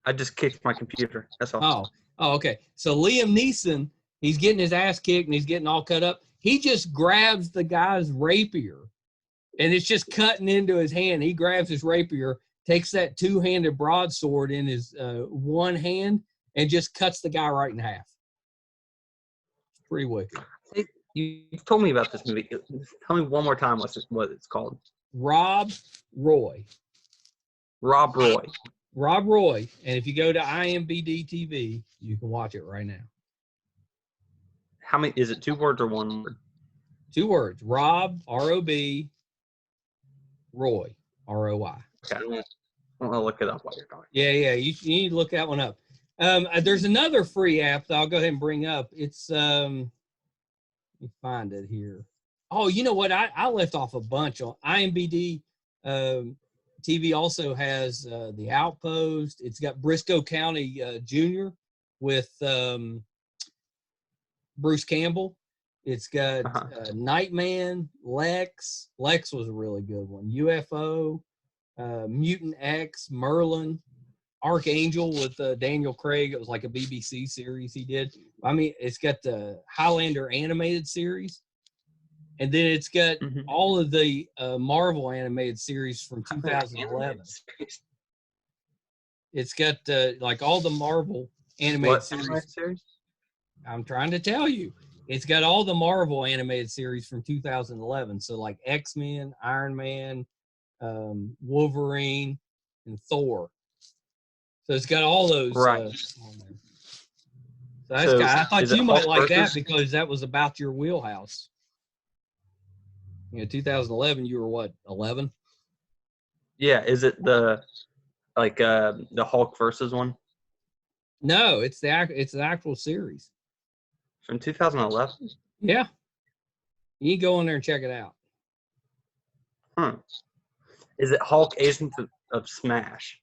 I just kicked my computer. That's all. Oh, okay. So Liam Neeson, he's getting his ass kicked and he's getting all cut up. He just grabs the guy's rapier, and it's just cutting into his hand. He grabs his rapier, takes that two-handed broadsword in his one hand, and just cuts the guy right in half. It's pretty wicked. You've told me about this movie. Tell me one more time what it's called. Rob Roy. Rob Roy. Rob Roy. And if you go to IMBD TV, you can watch it right now. How many? Is it 2 words or 1 word? 2 words. Rob, R-O-B, Roy, R-O-Y. Okay, I'm going to look it up while you're talking. Yeah. You need to look that one up. There's another free app that I'll go ahead and bring up. It's let me find it here. Oh, you know what? I left off a bunch on IMBD. TV also has The Outpost. It's got Briscoe County Jr. with Bruce Campbell. It's got Nightman, Lex. Lex was a really good one. UFO, Mutant X, Merlin, Archangel with Daniel Craig. It was like a BBC series he did. I mean, it's got the Highlander animated series. And then it's got all of the Marvel animated series from 2011. It's got like all the Marvel animated series. I'm trying to tell you. It's got all the Marvel animated series from 2011. So like X-Men, Iron Man, Wolverine, and Thor. So it's got all those. Right. So that's I thought you might like that because that was about your wheelhouse. 2011, you were what, 11? Yeah, is it the Hulk versus one? No, it's the actual series. From 2011? Yeah. You can go in there and check it out. Is it Hulk Agents of Smash?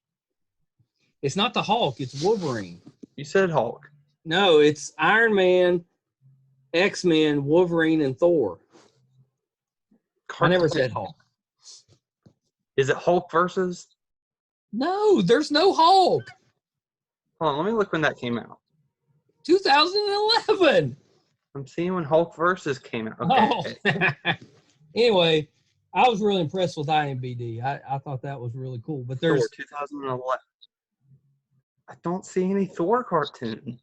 It's not the Hulk, it's Wolverine. You said Hulk. No, it's Iron Man, X-Men, Wolverine, and Thor. I never said Hulk. Is it Hulk versus? No, there's no Hulk. Hold on, let me look when that came out. 2011. I'm seeing when Hulk versus came out. Okay. Oh. Anyway, I was really impressed with IMBD. I thought that was really cool. But there's Thor 2011. I don't see any Thor cartoon.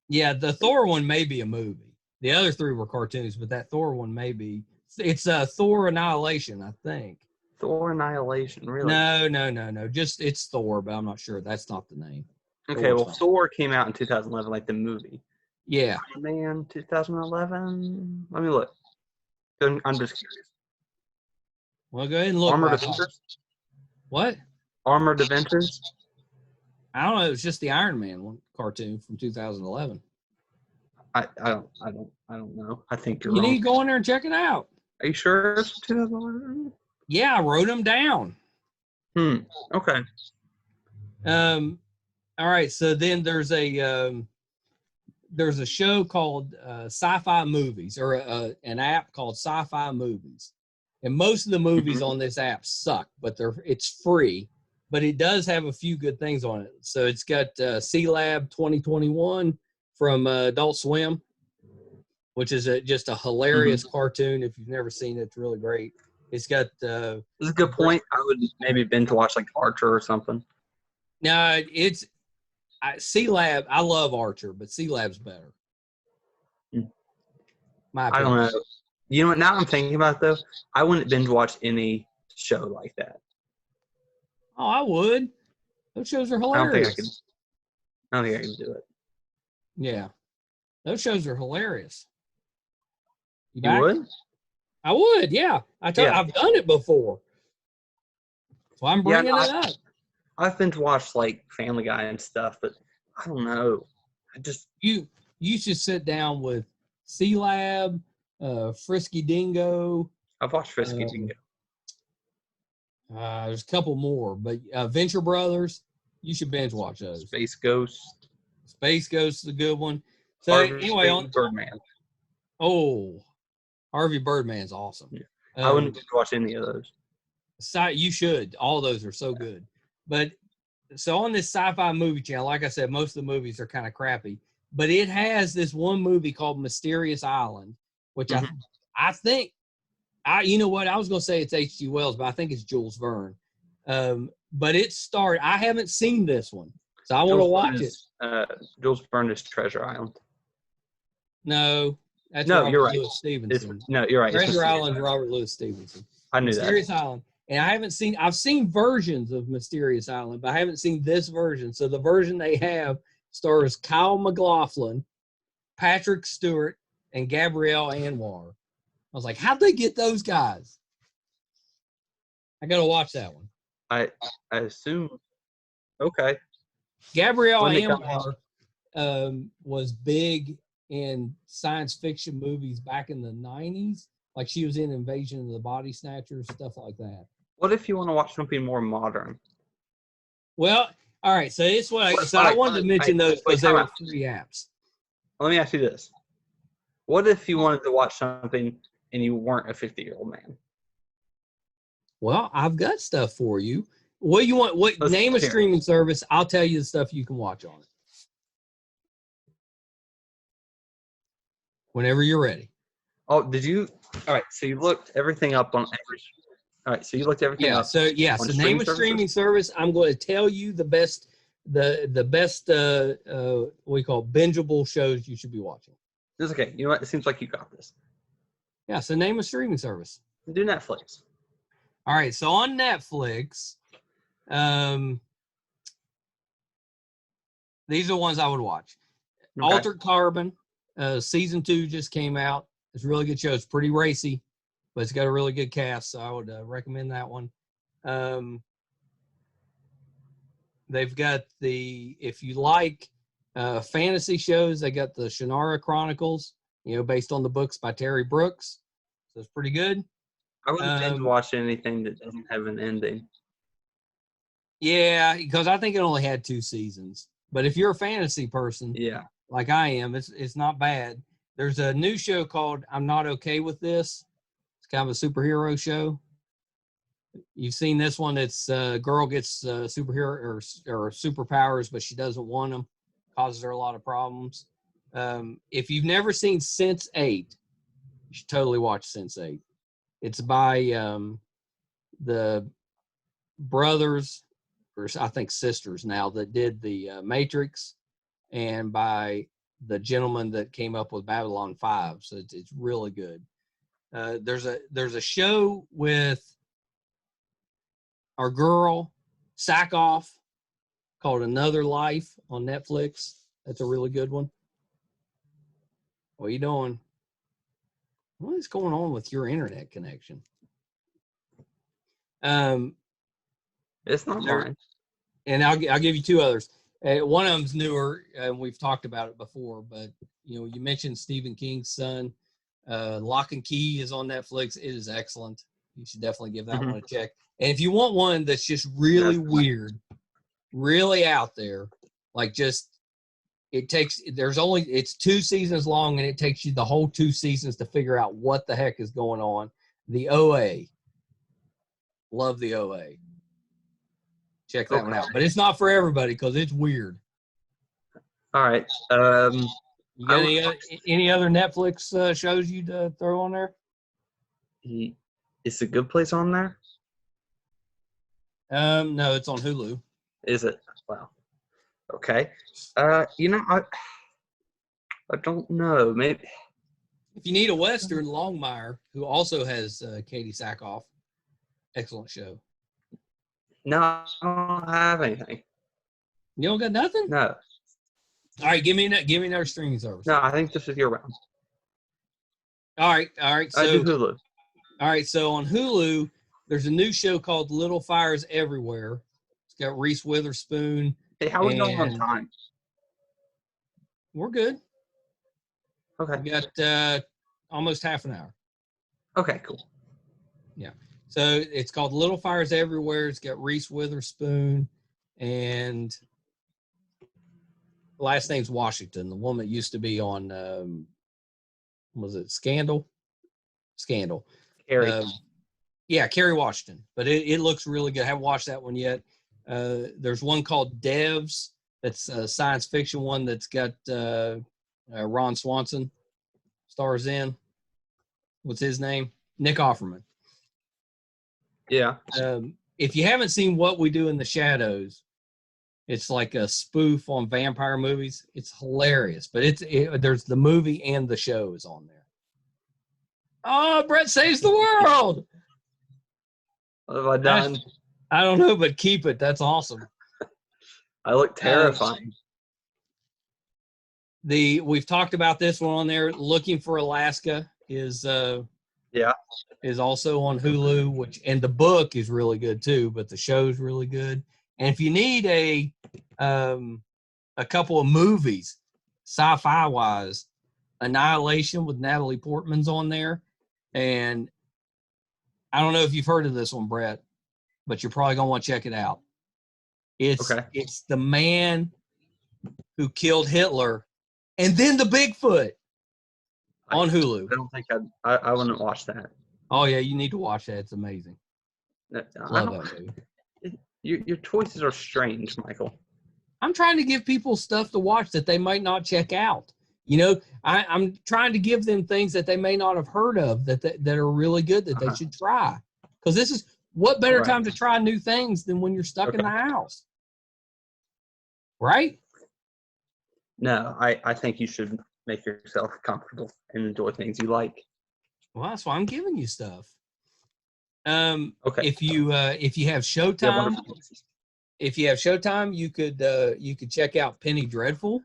Yeah, the Thor one may be a movie. The other 3 were cartoons, but that Thor one may be. It's Thor Annihilation, I think. Thor Annihilation, really? No. Just it's Thor, but I'm not sure. That's not the name. Okay, Thor came out in 2011, like the movie. Yeah. Iron Man 2011. Let me look. I'm just curious. Well, go ahead and look. Armored Avengers? What? Armored Avengers? I don't know. It was just the Iron Man one cartoon from 2011. I don't know. I think you're wrong. You need to go in there and check it out. Are you sure it's 2011? Yeah, I wrote them down. Okay. All right. So then there's a show called Sci-Fi Movies, or an app called Sci-Fi Movies, and most of the movies on this app suck, but it's free. But it does have a few good things on it. So it's got C-Lab 2021 from Adult Swim, which is just a hilarious cartoon. If you've never seen it, it's really great. It's got This is a good point. I would maybe binge watch like Archer or something. no, it's C-Lab. I love Archer, but C-Lab's better. Hmm. My I opinion. don't know. You know what? Now I'm thinking about it, though. I wouldn't binge watch any show like that. Oh, I would. Those shows are I don't hilarious. think I can. I don't think I can do it. Yeah, those shows are hilarious. You back? would? I would. Yeah, I've done it before, so I'm bringing it up. I've binge watched like Family Guy and stuff, but I don't know. You should sit down with C-Lab, Frisky Dingo. I've watched Frisky Dingo. There's a couple more, but Venture Brothers, you should binge watch those. Space Ghost. Space Ghost is a good one. So Harvey anyway, Birdman. Oh, Harvey Birdman's awesome. Yeah. I wouldn't binge watch any of those. You should. All those are so good. But so on this Sci-Fi Movie Channel, like I said, most of the movies are kind of crappy. But it has this one movie called Mysterious Island, which I think, you know what? I was going to say it's H.G. Wells, but I think it's Jules Verne. But it started, I haven't seen this one, so I want to watch it. Jules Verne is Treasure Island. No, that's you're right. Louis Stevenson. You're right. Treasure Island's Robert Louis Stevenson. I knew Mysterious Island. And I've seen versions of Mysterious Island, but I haven't seen this version. So the version they have stars Kyle MacLachlan, Patrick Stewart, and Gabrielle Anwar. I was like, how'd they get those guys? I got to watch that one. I assume. Okay. Gabrielle Anwar was big in science fiction movies back in the 90s. Like she was in Invasion of the Body Snatchers, stuff like that. What if you want to watch something more modern? Well, all right. So it's I wanted to mention those because they were free apps. Let me ask you this. What if you wanted to watch something and you weren't a 50-year-old man? Well, I've got stuff for you. What do you want? Name a streaming service. I'll tell you the stuff you can watch on it. Whenever you're ready. Oh, did you? All right. So you looked everything up on every. All right. So you looked everything up. So name a streaming service. I'm going to tell you the best what we call bingeable shows you should be watching. It's okay. You know what? It seems like you got this. Yeah. So name a streaming service. Do Netflix. All right. So on Netflix, these are the ones I would watch. Okay. Altered Carbon, season 2 just came out. It's a really good show. It's pretty racy, but it's got a really good cast, so I would recommend that one. They've got if you like fantasy shows, they got the Shannara Chronicles, based on the books by Terry Brooks. So it's pretty good. I wouldn't binge watch anything that doesn't have an ending. Yeah, because I think it only had 2 seasons. But if you're a fantasy person, like I am, it's not bad. There's a new show called I'm Not Okay With This. It's kind of a superhero show. You've seen this one. It's a girl gets superhero or superpowers, but she doesn't want them. Causes her a lot of problems. If you've never seen Sense8, you should totally watch Sense8. It's by the brothers, or I think sisters now, that did the Matrix, and by the gentleman that came up with Babylon 5. So it's really good. There's a show with our girl Sackhoff called Another Life on Netflix. That's a really good one. What are you doing? What is going on with your internet connection? It's not mine. And I'll give you 2 others. One of them's newer, and we've talked about it before, but you mentioned Stephen King's Son. Lock and Key is on Netflix. It is excellent. You should definitely give that one a check. And if you want one that's just really weird, really out there, like it's 2 seasons long, and it takes you the whole 2 seasons to figure out what the heck is going on. The OA. Love the OA. Check that one out. But it's not for everybody because it's weird. All right. You got any other Netflix shows you'd throw on there? Is The Good Place on there? No, it's on Hulu. Is it? Wow. Okay. You know, I don't know. Maybe. If you need a Western, Longmire, who also has Katie Sackhoff. Excellent show. No, I don't have anything. You don't got nothing? No. All right, give me another streaming service. No, I think this is year round. All right. I do So Hulu. all right, so on Hulu, there's a new show called Little Fires Everywhere. It's got Reese Witherspoon. Hey, how are we doing on and time? We're good. Okay. We got almost half an hour. Okay, cool. So it's called Little Fires Everywhere. It's got Reese Witherspoon and last name's Washington, the woman that used to be on was it Scandal? Scandal. Carrie. Yeah, Kerry Washington. But it looks really good. I haven't watched that one yet. There's one called Devs. That's a science fiction one that's got Ron Swanson stars in. What's his name? Nick Offerman. Yeah. If you haven't seen What We Do in the Shadows, it's like a spoof on vampire movies. It's hilarious, but there's the movie and the show is on there. Oh, Brett saves the world. What have I done? I don't know, but keep it. That's awesome. I look terrifying. We've talked about this one on there. Looking for Alaska is also on Hulu, and the book is really good too, but the show's really good. And if you need a couple of movies, sci-fi wise, Annihilation with Natalie Portman's on there. And I don't know if you've heard of this one, Brett, but you're probably gonna want to check it out. It's the man who killed Hitler and then the Bigfoot on Hulu. I don't think I wouldn't watch that. Oh yeah, you need to watch that. It's amazing. Love that movie. Your choices are strange, Michael. I'm trying to give people stuff to watch that they might not check out. You know, I'm trying to give them things that they may not have heard of that are really good that they should try. Because this is what better time to try new things than when you're stuck in the house, right? No, I think you should make yourself comfortable and enjoy things you like. Well, that's why I'm giving you stuff. Okay. If you have Showtime, you could check out Penny Dreadful.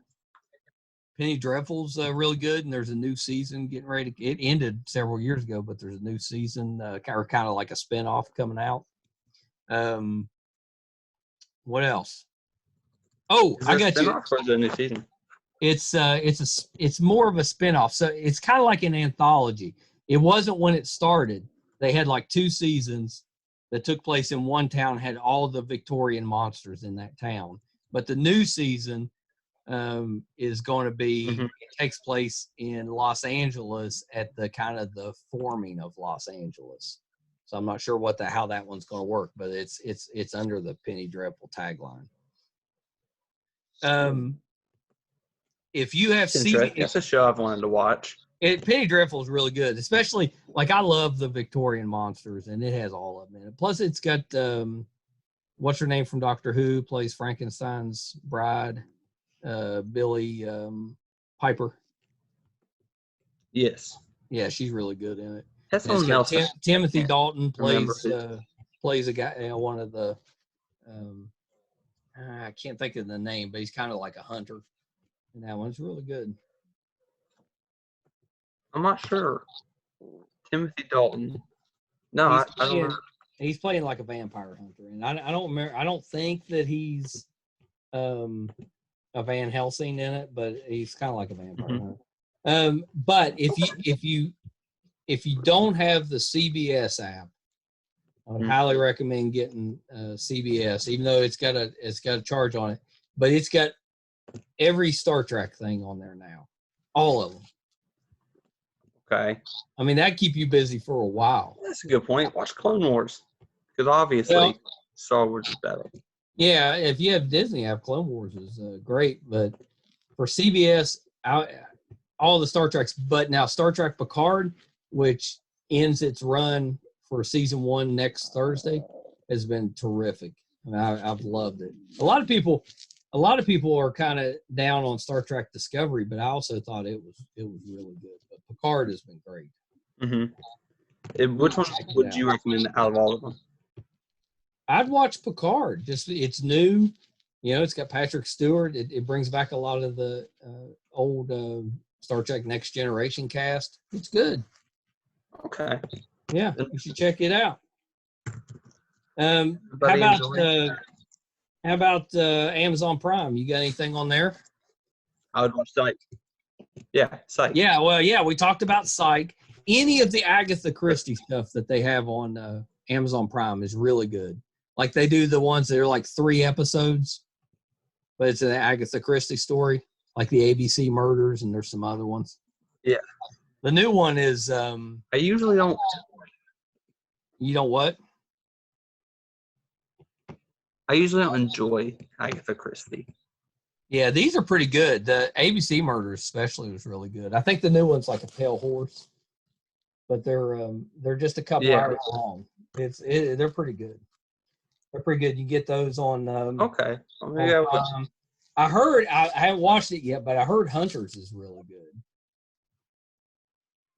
Penny Dreadful's really good, and there's a new season getting ready. It ended several years ago, but there's a new season, kind of like a spinoff coming out. What else? Oh, I got you. For the new season. It's more of a spinoff, so it's kind of like an anthology. It wasn't when it started. They had like 2 seasons that took place in one town, had all the Victorian monsters in that town. But the new season is going to be, it takes place in Los Angeles at the kind of the forming of Los Angeles. So I'm not sure how that one's going to work, but it's under the Penny Dreadful tagline. If you have that's a show I've wanted to watch. Penny Dreadful is really good, especially like I love the Victorian monsters, and it has all of them in it. Plus, it's got what's her name from Doctor Who plays Frankenstein's bride, Billy Piper. Yes. Yeah, she's really good in it. That's someone else. Timothy Dalton plays a guy, one of the. I can't think of the name, but he's kind of like a hunter. And that one's really good. I'm not sure. Timothy Dalton. No, I don't know. He's playing like a vampire hunter, and I don't remember. I don't think that he's a Van Helsing in it, but he's kind of like a vampire hunter. But if you don't have the CBS app, I would highly recommend getting CBS, even though it's got a charge on it. But it's got every Star Trek thing on there now, all of them. Okay. I mean, that'd keep you busy for a while. That's a good point. Watch Clone Wars, because obviously Star Wars is better. Yeah, if you have Disney app, Clone Wars is great. But for CBS, all the Star Treks. But now Star Trek Picard, which ends its run for season 1 next Thursday has been terrific. I mean, I've loved it. A lot of people are kind of down on Star Trek Discovery, but I also thought it was really good. But Picard has been great. Mm-hmm. Which one would you recommend out of all of them? I'd watch Picard. Just it's new, it's got Patrick Stewart. It brings back a lot of the old Star Trek Next Generation cast. It's good. Okay. Yeah, you should check it out. How about Amazon Prime? You got anything on there? I would watch Psych. Yeah, Psych. Yeah, well, yeah, we talked about Psych. Any of the Agatha Christie stuff that they have on Amazon Prime is really good. Like they do the ones that are like 3 episodes, but it's an Agatha Christie story, like the ABC Murders, and there's some other ones. Yeah. The new one is. I usually don't. You know what? I usually don't enjoy Agatha Christie. Yeah, these are pretty good. The ABC Murders especially was really good. I think the new one's like a pale horse, but they're just a couple hours long. They're pretty good. They're pretty good. You get those on. Okay. I heard I haven't watched it yet, but I heard Hunters is really good.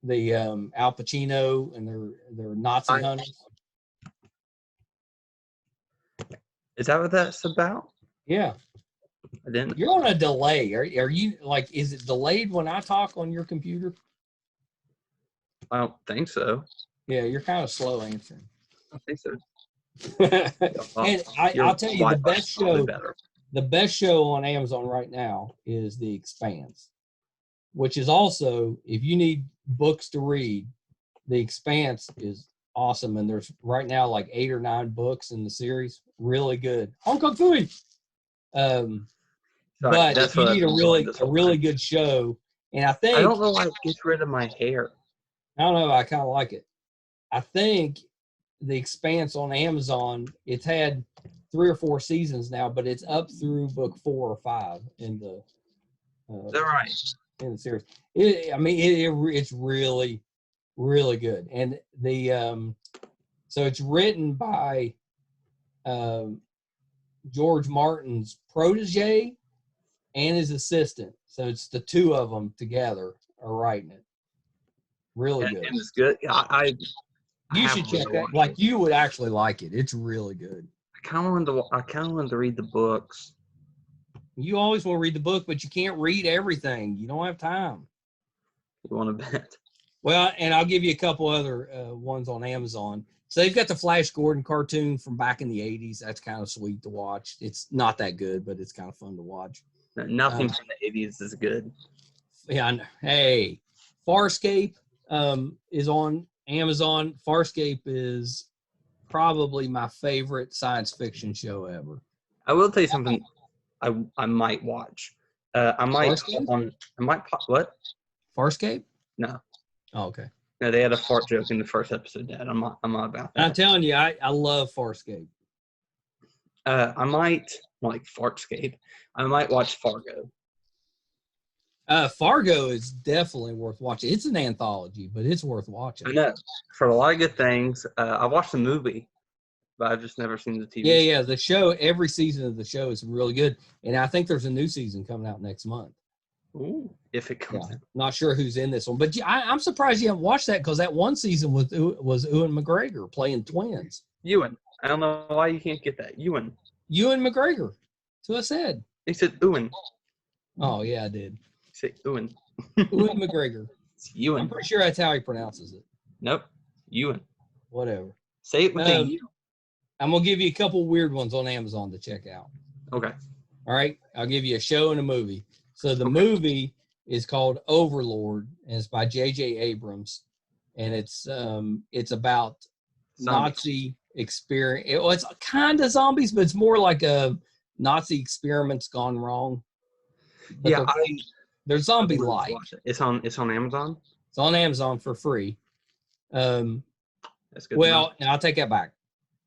The Al Pacino and their Nazi hunters. Is that what that's about? Yeah. I didn't. You're on a delay. Are you like? Is it delayed when I talk on your computer? I don't think so. Yeah, you're kind of slow answering. I think so. And I'll tell you the best show on Amazon right now is The Expanse, which is also, if you need books to read, The Expanse is awesome. And there's right now like 8 or 9 books in the series. Really good. Hong Kong Fooey. But if you need a really good show, and I don't know why it gets rid of my hair. I don't know. I kind of like it. I think The Expanse on Amazon, it's had 3 or 4 seasons now, but it's up through book 4 or 5 in the. Is that right? In the series, it's really, really good, and so it's written by George Martin's protege and his assistant. So it's the 2 of them together are writing it. Really good. And it's good. You should check that. Like you would actually like it. It's really good. I kind of wanted to read the books. You always want to read the book, but you can't read everything. You don't have time. You want to bet? Well, and I'll give you a couple other ones on Amazon. So they've got the Flash Gordon cartoon from back in the 80s. That's kind of sweet to watch. It's not that good, but it's kind of fun to watch. Nothing from the 80s is good. Yeah. Hey, Farscape is on Amazon. Farscape is probably my favorite science fiction show ever. I will tell you something I might watch. I might what? Farscape? No. Oh, okay. No, they had a fart joke in the first episode, Dad. I'm not about that. I'm telling you, I love Farscape. I might like Fartscape. I might watch Fargo. Fargo is definitely worth watching. It's an anthology, but it's worth watching. I know. For a lot of good things. I watched the movie, but I've just never seen the TV show. Yeah. The show, every season of the show is really good. And I think there's a new season coming out next month. Ooh, if it comes out. Not sure who's in this one. But I'm surprised you haven't watched that because that one season was Ewan McGregor playing twins. Ewan. I don't know why you can't get that. Ewan McGregor. That's what I said. He said Ewan. Oh, yeah, I did. Say Ewan. Ewan McGregor. It's Ewan. I'm pretty sure that's how he pronounces it. Nope. Ewan. Whatever. Say it with a U. I'm going to give you a couple weird ones on Amazon to check out. Okay. All right. I'll give you a show and a movie. So the movie is called Overlord, and it's by J.J. Abrams, and it's about Nazi experience. It's kind of zombies, but it's more like a Nazi experiments gone wrong. But Yeah, they're zombie-like. It's on Amazon. It's on Amazon for free. That's good. Well, now I'll take that back.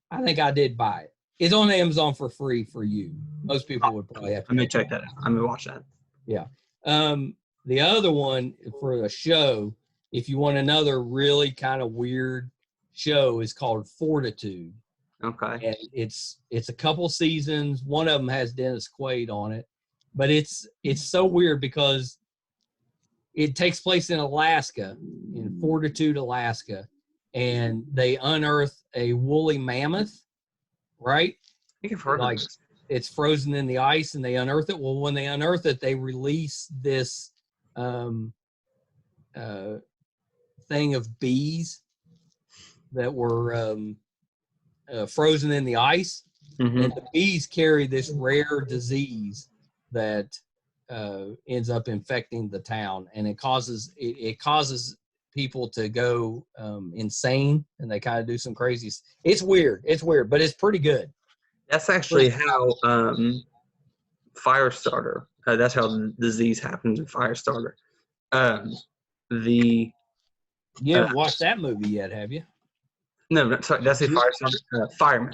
I think I did buy it. It's on Amazon for free for you. Most people would probably have to. Let me check that out. I'm gonna watch that. Yeah. The other one for a show, if you want another really kind of weird show is called Fortitude. Okay. And it's a couple seasons. One of them has Dennis Quaid on it, but it's so weird because it takes place in Alaska, in Fortitude, Alaska, and they unearth a woolly mammoth, right? I think I've heard of Like this. it's frozen in the ice, and they unearth it. Well, when they unearth it, they release this um, thing of bees that were frozen in the ice, Mm-hmm. and the bees carry this rare disease that ends up infecting the town, and it causes people to go insane, and they kind of do some crazy. It's weird, but it's pretty good. That's actually how Firestarter. That's how the disease happens in Firestarter. The You haven't watched that movie yet, have you? no, sorry, that's a Firestarter. Fireman.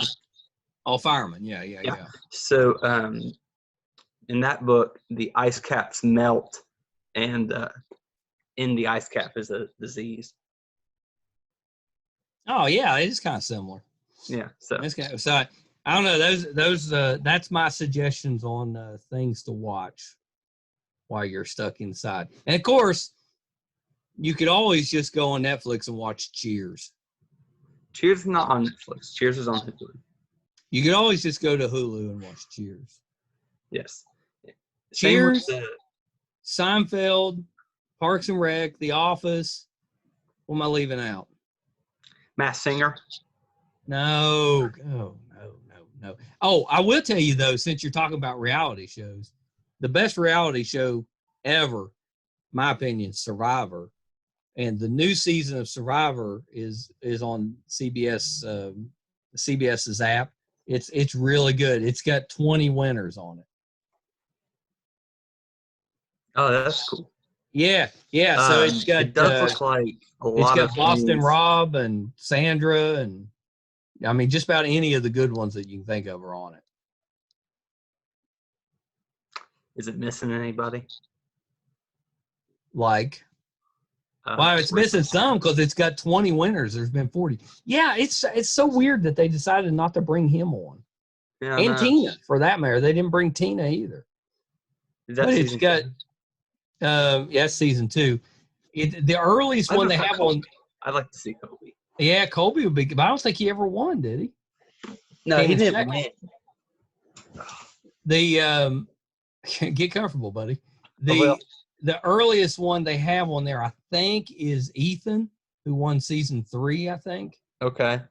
Oh, Fireman. Yeah. So in that book, the ice caps melt, and in the ice cap is a disease. Oh, yeah, it is kind of similar. Yeah. So I don't know. Those that's my suggestions on things to watch while you're stuck inside. And of course, you could always just go on Netflix and watch Cheers. Cheers is not on Netflix. Cheers is on Hulu. You could always just go to Hulu and watch Cheers. Yes. Cheers, Seinfeld, Parks and Rec, The Office. What am I leaving out? Masked Singer. No. Oh, I will tell you though, since you're talking about reality shows, the best reality show ever, my opinion, Survivor. And the new season of Survivor is on CBS, CBS's app. It's really good. It's got 20 winners on it. Oh, that's cool. Yeah. So it's got it does look like a lot of Boston things. Rob and Sandra, and I mean just about any of the good ones that you can think of are on it. Is it missing anybody? Like, well, it's missing some because it's got 20 winners. There's been 40. Yeah, it's so weird that they decided not to bring him on. Yeah, and Tina, for that matter. They didn't bring Tina either. But it's got, season 2. The earliest one they have on. I'd like to see Kobe. Yeah, Kobe would be, but I don't think he ever won, did he? No, he didn't win. The get comfortable, buddy. The earliest one they have on there, I think, is Ethan, who won season 3, I think. Okay.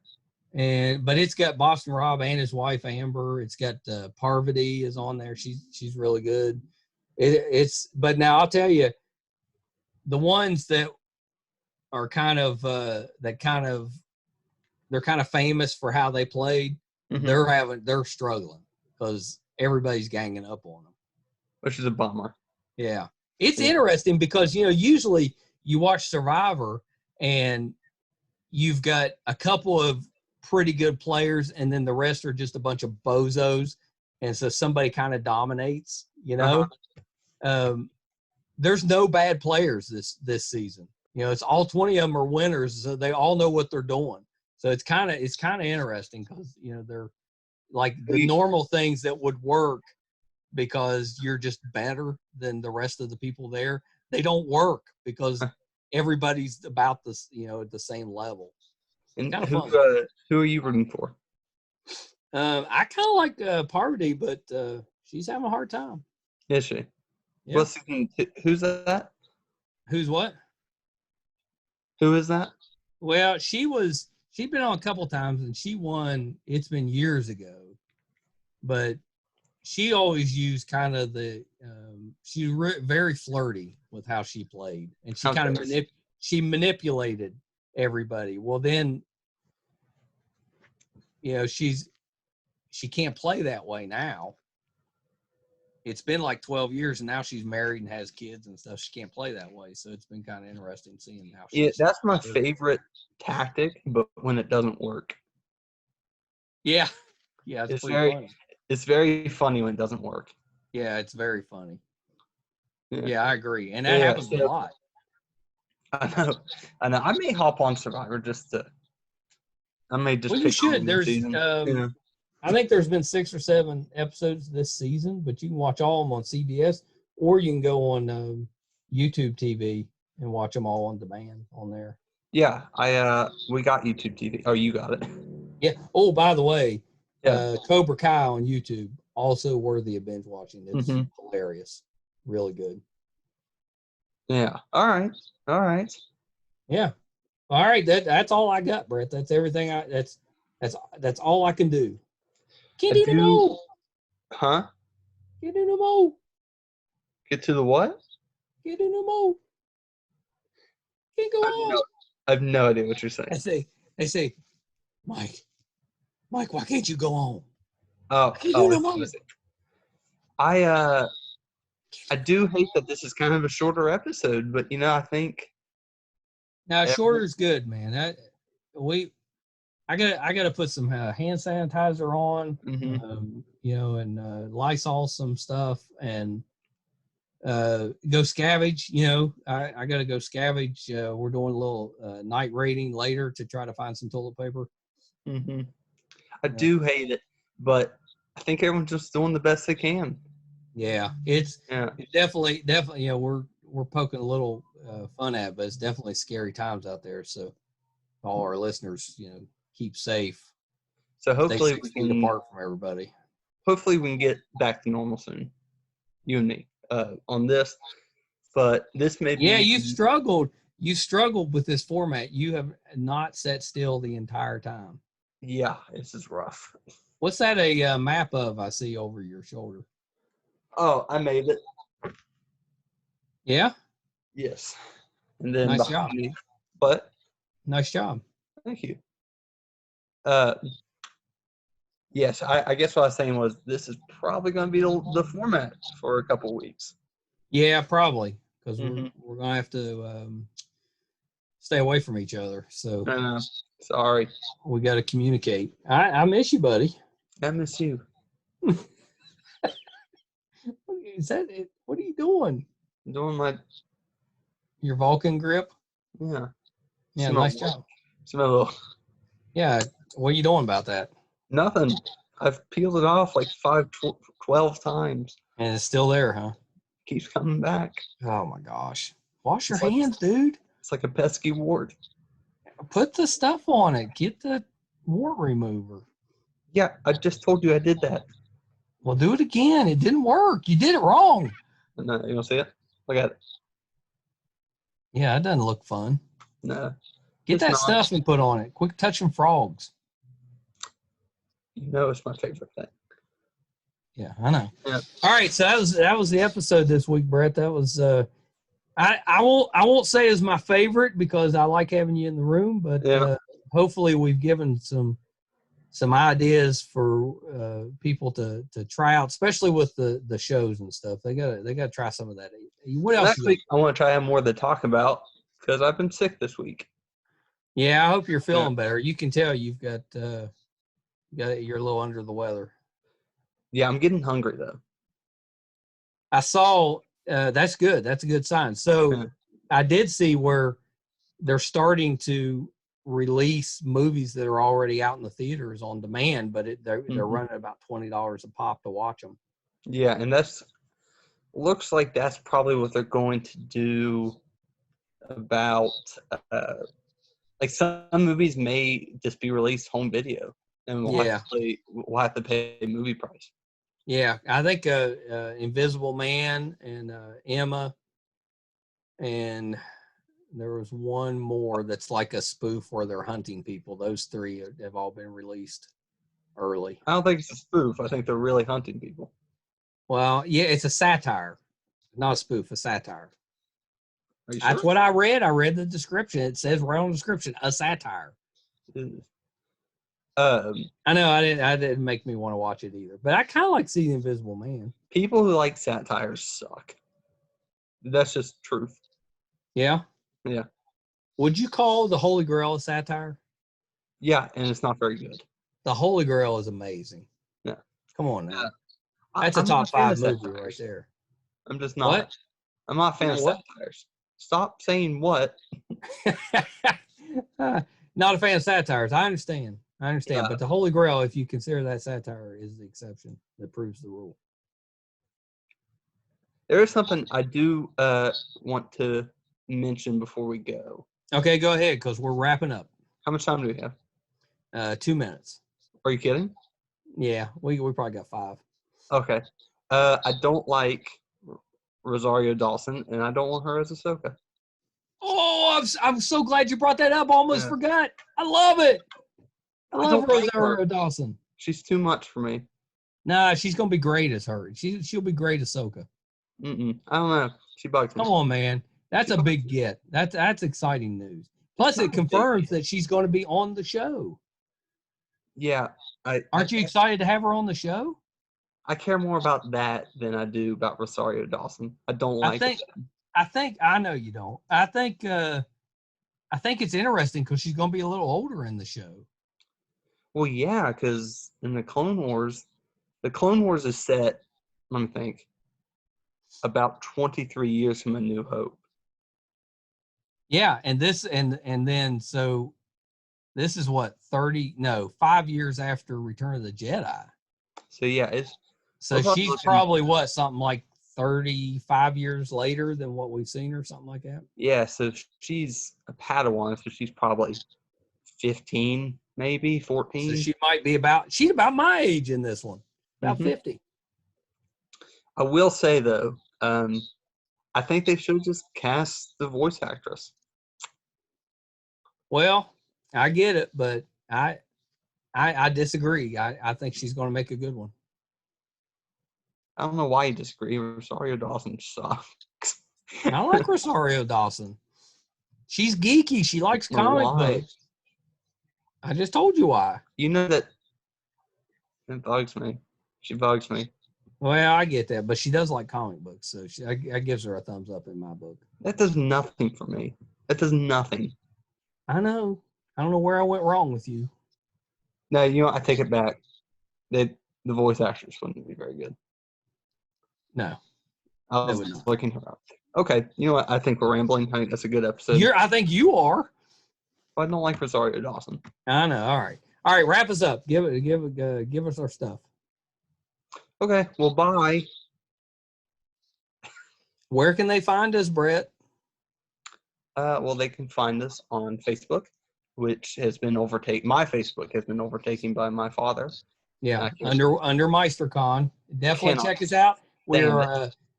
But it's got Boston Rob and his wife Amber. It's got Parvati is on there. She's really good. But now I'll tell you, the ones that are kind of they're kind of famous for how they played. Mm-hmm. They're struggling because everybody's ganging up on them, which is a bummer. Yeah, it's interesting because usually you watch Survivor and you've got a couple of pretty good players, and then the rest are just a bunch of bozos, and so somebody kind of dominates. There's no bad players this season. It's all 20 of them are winners, so they all know what they're doing. So it's kind of interesting because they're like the normal things that would work because you're just better than the rest of the people there. They don't work because everybody's about this, at the same level. And kind of fun. Who are you rooting for? I kind of like Parvati, but she's having a hard time. Is she? Yeah. Who's that? Who's what? Who is that? Well, she'd been on a couple times and she won. It's been years ago, but she always used kind of very flirty with how she played, and she kind of she manipulated everybody. Well, then, she can't play that way now. It's been like 12 years, and now she's married and has kids and stuff. She can't play that way, so it's been kind of interesting seeing how. That's my favorite tactic, but when it doesn't work. Yeah, it's pretty funny. It's very funny when it doesn't work. Yeah, it's very funny. Yeah, I agree, and that happens a lot. I know. I may hop on Survivor just to I may just Well, you pick on should. one There's, season. Yeah. I think there's been 6 or 7 episodes this season, but you can watch all of them on CBS, or you can go on YouTube TV and watch them all on demand on there. Yeah, we got YouTube TV. Oh, you got it. Yeah. Oh, by the way, Yeah. Cobra Kai on YouTube, also worthy of binge watching. It's Mhm. hilarious. Really good. Yeah. All right. All right. Yeah. All right. That's all I got, Brett. That's everything. That's all I can do. I Get in the do. mold. Huh? Get in the mold. Get to the what? Get in the mold. Can't go I have on. no, I have no idea what you're saying. They say, Mike, why can't you go on? Oh, Get oh, in the I mold. see. I do hate that this is kind of a shorter episode, but I think Now shorter is good, man. I got to put some hand sanitizer on, Mhm. and Lysol some stuff, and go scavenge. I got to go scavenge. We're doing a little night raiding later to try to find some toilet paper. Mhm. I do hate it, but I think everyone's just doing the best they can. Yeah, it's Yeah. definitely. We're poking a little fun at, but it's definitely scary times out there. So all our listeners, keep safe. So Stay hopefully 6 feet apart from everybody. we can get back to normal soon. You and me on this, but this may Yeah, be. you struggled. You struggled with this format. You have not sat still the entire time. Yeah, this is rough. What's that a map of I see over your shoulder? Oh, I made it. Yeah? Yes. And then Nice behind job. me. But Nice job. thank you. Yes, I guess what I was saying was this is probably going to be the format for a couple weeks. Yeah, probably, because Mhm. we're going to have to stay away from each other. So I know. Sorry. we got to communicate. I miss you, buddy. I miss you. Is that it? What are you doing? I'm doing my Your Vulcan grip? yeah. Yeah, Smell- nice job. Smell a little. Yeah, what are you doing about that? Nothing. I've peeled it off like 12 times. And it's still there, huh? Keeps coming back. Oh my gosh. Wash your It's like- hands, dude. It's like a pesky wart. Put the stuff on it. Get the wart remover. Yeah, I just told you I did that. Well, do it again. It didn't work. You did it wrong. No, you don't see it? Look at it. Yeah, it doesn't look fun. No. Get It's that not. stuff and put on it. Quit touching frogs. It's my favorite thing. Yeah, I know. Yeah. All right, so that was the episode this week, Brett. That was I won't say it's my favorite because I like having you in the room, but Yeah. hopefully we've given some ideas for people to try out, especially with the shows and stuff. They gotta try some of that. What else? Next week, I want to try to have more to talk about because I've been sick this week. Yeah, I hope you're feeling better. You can tell you've got you're a little under the weather. Yeah, I'm getting hungry though. I saw that's good. That's a good sign. So Yeah. I did see where they're starting to release movies that are already out in the theaters on demand, but they're running about $20 a pop to watch them. Yeah, and looks like that's probably what they're going to do about like some movies may just be released home video and we'll have to pay movie price. Yeah, I think Invisible Man and Emma, and there was one more that's like a spoof where they're hunting people. Those 3 have all been released early. I don't think it's a spoof. I think they're really hunting people. Well, yeah, it's a satire, not a spoof, a satire. Are you sure? That's what I read. I read the description. It says right on the description, a satire. I know I didn't make me want to watch it either, but I kind of like seeing Invisible Man. People who like satires suck. That's just truth. Yeah? Yeah. Would you call The Holy Grail a satire? Yeah, and it's not very good. The Holy Grail is amazing. Yeah. Come on now. Yeah. That's a top 5 movie right there. I'm just not. What? I'm not a fan of What? satires. Stop saying what. Not a fan of satires. I understand. Yeah. But the Holy Grail, if you consider that satire, is the exception that proves the rule. There is something I do want to mention before we go. Okay, go ahead, because we're wrapping up. How much time do we have? 2 minutes. Are you kidding? Yeah, we probably got 5. Okay. I don't like Rosario Dawson, and I don't want her as Ahsoka. Oh, I'm so glad you brought that up. I almost Yeah. forgot. I love it. I love don't like Rosario her. Dawson. She's too much for me. Nah, she's gonna be great as her. She'll be great as Ahsoka. I don't know. She bugs me. Come on, man. That's a big get. That's exciting news. Plus, it confirms that she's going to be on the show. Yeah. Aren't you excited to have her on the show? I care more about that than I do about Rosario Dawson. I don't like it. I know you don't. I think it's interesting because she's going to be a little older in the show. Well, yeah, because in the Clone Wars is set, let me think, about 23 years from A New Hope. Yeah, and then so this is what 5 years after Return of the Jedi. So yeah, so she's probably what, something like 35 years later than what we've seen her, something like that. Yeah, so she's a Padawan, so she's probably 15, maybe 14. So she's about my age in this one, about 50. I will say though, I think they should just cast the voice actress. Well, I get it, but I disagree. I think she's going to make a good one. I don't know why you disagree. Rosario Dawson sucks. I like Rosario Dawson. She's geeky. She likes comic books. I just told you why. You know that it bugs me. She bugs me. Well, I get that, but she does like comic books, so I gives her a thumbs up in my book. That does nothing for me. That does nothing. I know. I don't know where I went wrong with you. No, you know, I take it back. The voice actress wouldn't be very good. No. I was looking her up. Okay, you know what? I think we're rambling. I think that's a good episode. I think you are. I don't like Rosario Dawson. I know. All right. Wrap us up. Give us our stuff. Okay. Well, bye. Where can they find us, Brett? Well, they can find us on Facebook, which has been overtaken. My Facebook has been overtaken by my father. Yeah, under MeisterCon. Definitely check us out.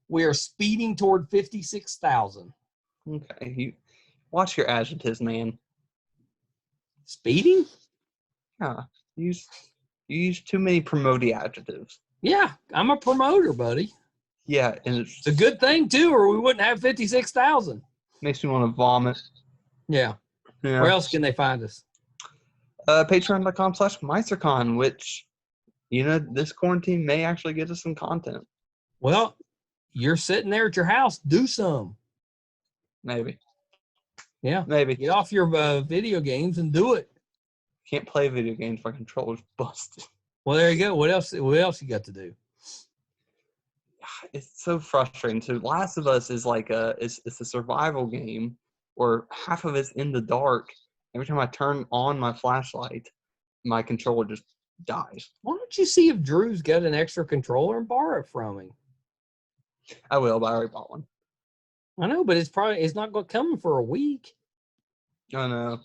We are speeding toward 56,000. Okay, you watch your adjectives, man. Speeding? Yeah, you use too many promoty adjectives. Yeah, I'm a promoter, buddy. Yeah, and it's a good thing too, or we wouldn't have 56,000. Makes me want to vomit. Yeah. Where else can they find us? Patreon.com/MeisterCon, which, you know, this quarantine may actually get us some content. Well, you're sitting there at your house. Do some. Maybe. Yeah. Maybe. Get off your video games and do it. Can't play video games. My controller's busted. Well, there you go. What else you got to do? It's so frustrating. So Last of Us is like it's a survival game where half of it's in the dark. Every time I turn on my flashlight, my controller just dies. Why don't you see if Drew's got an extra controller and borrow it from him? I will, but I already bought one. I know, but it's not going to come for a week. I know.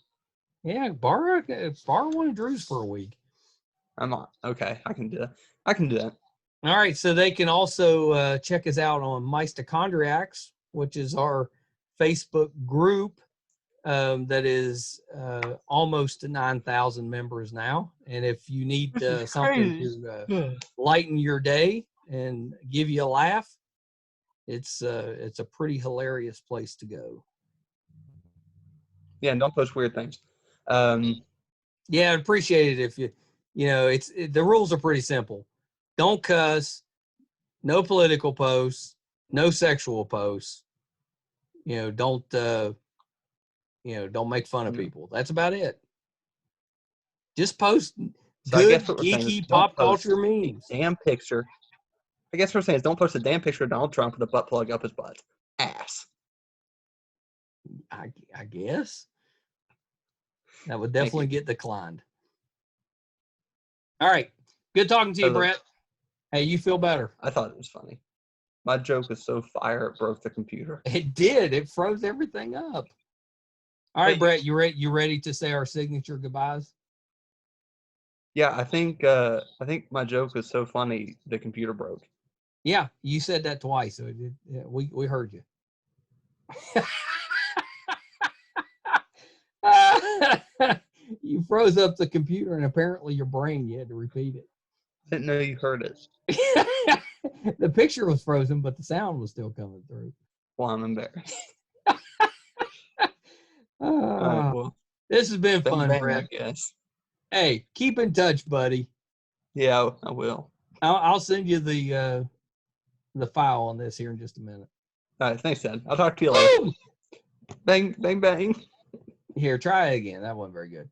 Yeah, borrow one of Drew's for a week. I'm not. Okay, I can do that. All right, so they can also check us out on Meistochondriacs, which is our Facebook group that is almost to 9,000 members now. And if you need something to lighten your day and give you a laugh, it's a pretty hilarious place to go. Yeah, and don't post weird things. Yeah, I'd appreciate it if the rules are pretty simple. Don't cuss, no political posts, no sexual posts. Don't make fun of people. That's about it. Just post good, geeky pop culture memes. Damn picture. I guess what we're saying is don't post a damn picture of Donald Trump with a butt plug up his butt. Ass. I guess. That would Thank definitely you. get declined. All right. Good talking to you, Hello. Brett. Hey, you feel better. I thought it was funny. My joke was so fire it broke the computer. It did. It froze everything up. All right, Hey, Brett, you ready to say our signature goodbyes? Yeah, I think my joke was so funny the computer broke. Yeah, you said that twice, so it did, yeah, we heard you. You froze up the computer, and apparently your brain, you had to repeat it. Didn't know you heard it. The picture was frozen, but the sound was still coming through. Well, I'm embarrassed. All right, well, This has been bang fun, bang, Brett. I guess. Hey, keep in touch, buddy. Yeah, I will. I'll send you the file on this here in just a minute. All right, thanks, Dad. I'll talk to you later. Boom! Bang bang bang. Here, try it again. That wasn't very good.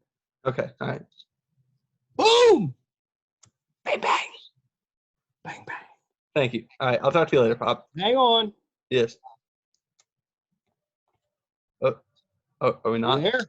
Okay, all right. Boom! Bang bang. Bang, bang. Thank you. All right, I'll talk to you later, Pop. Hang on. Yes. Oh, are we You not? there?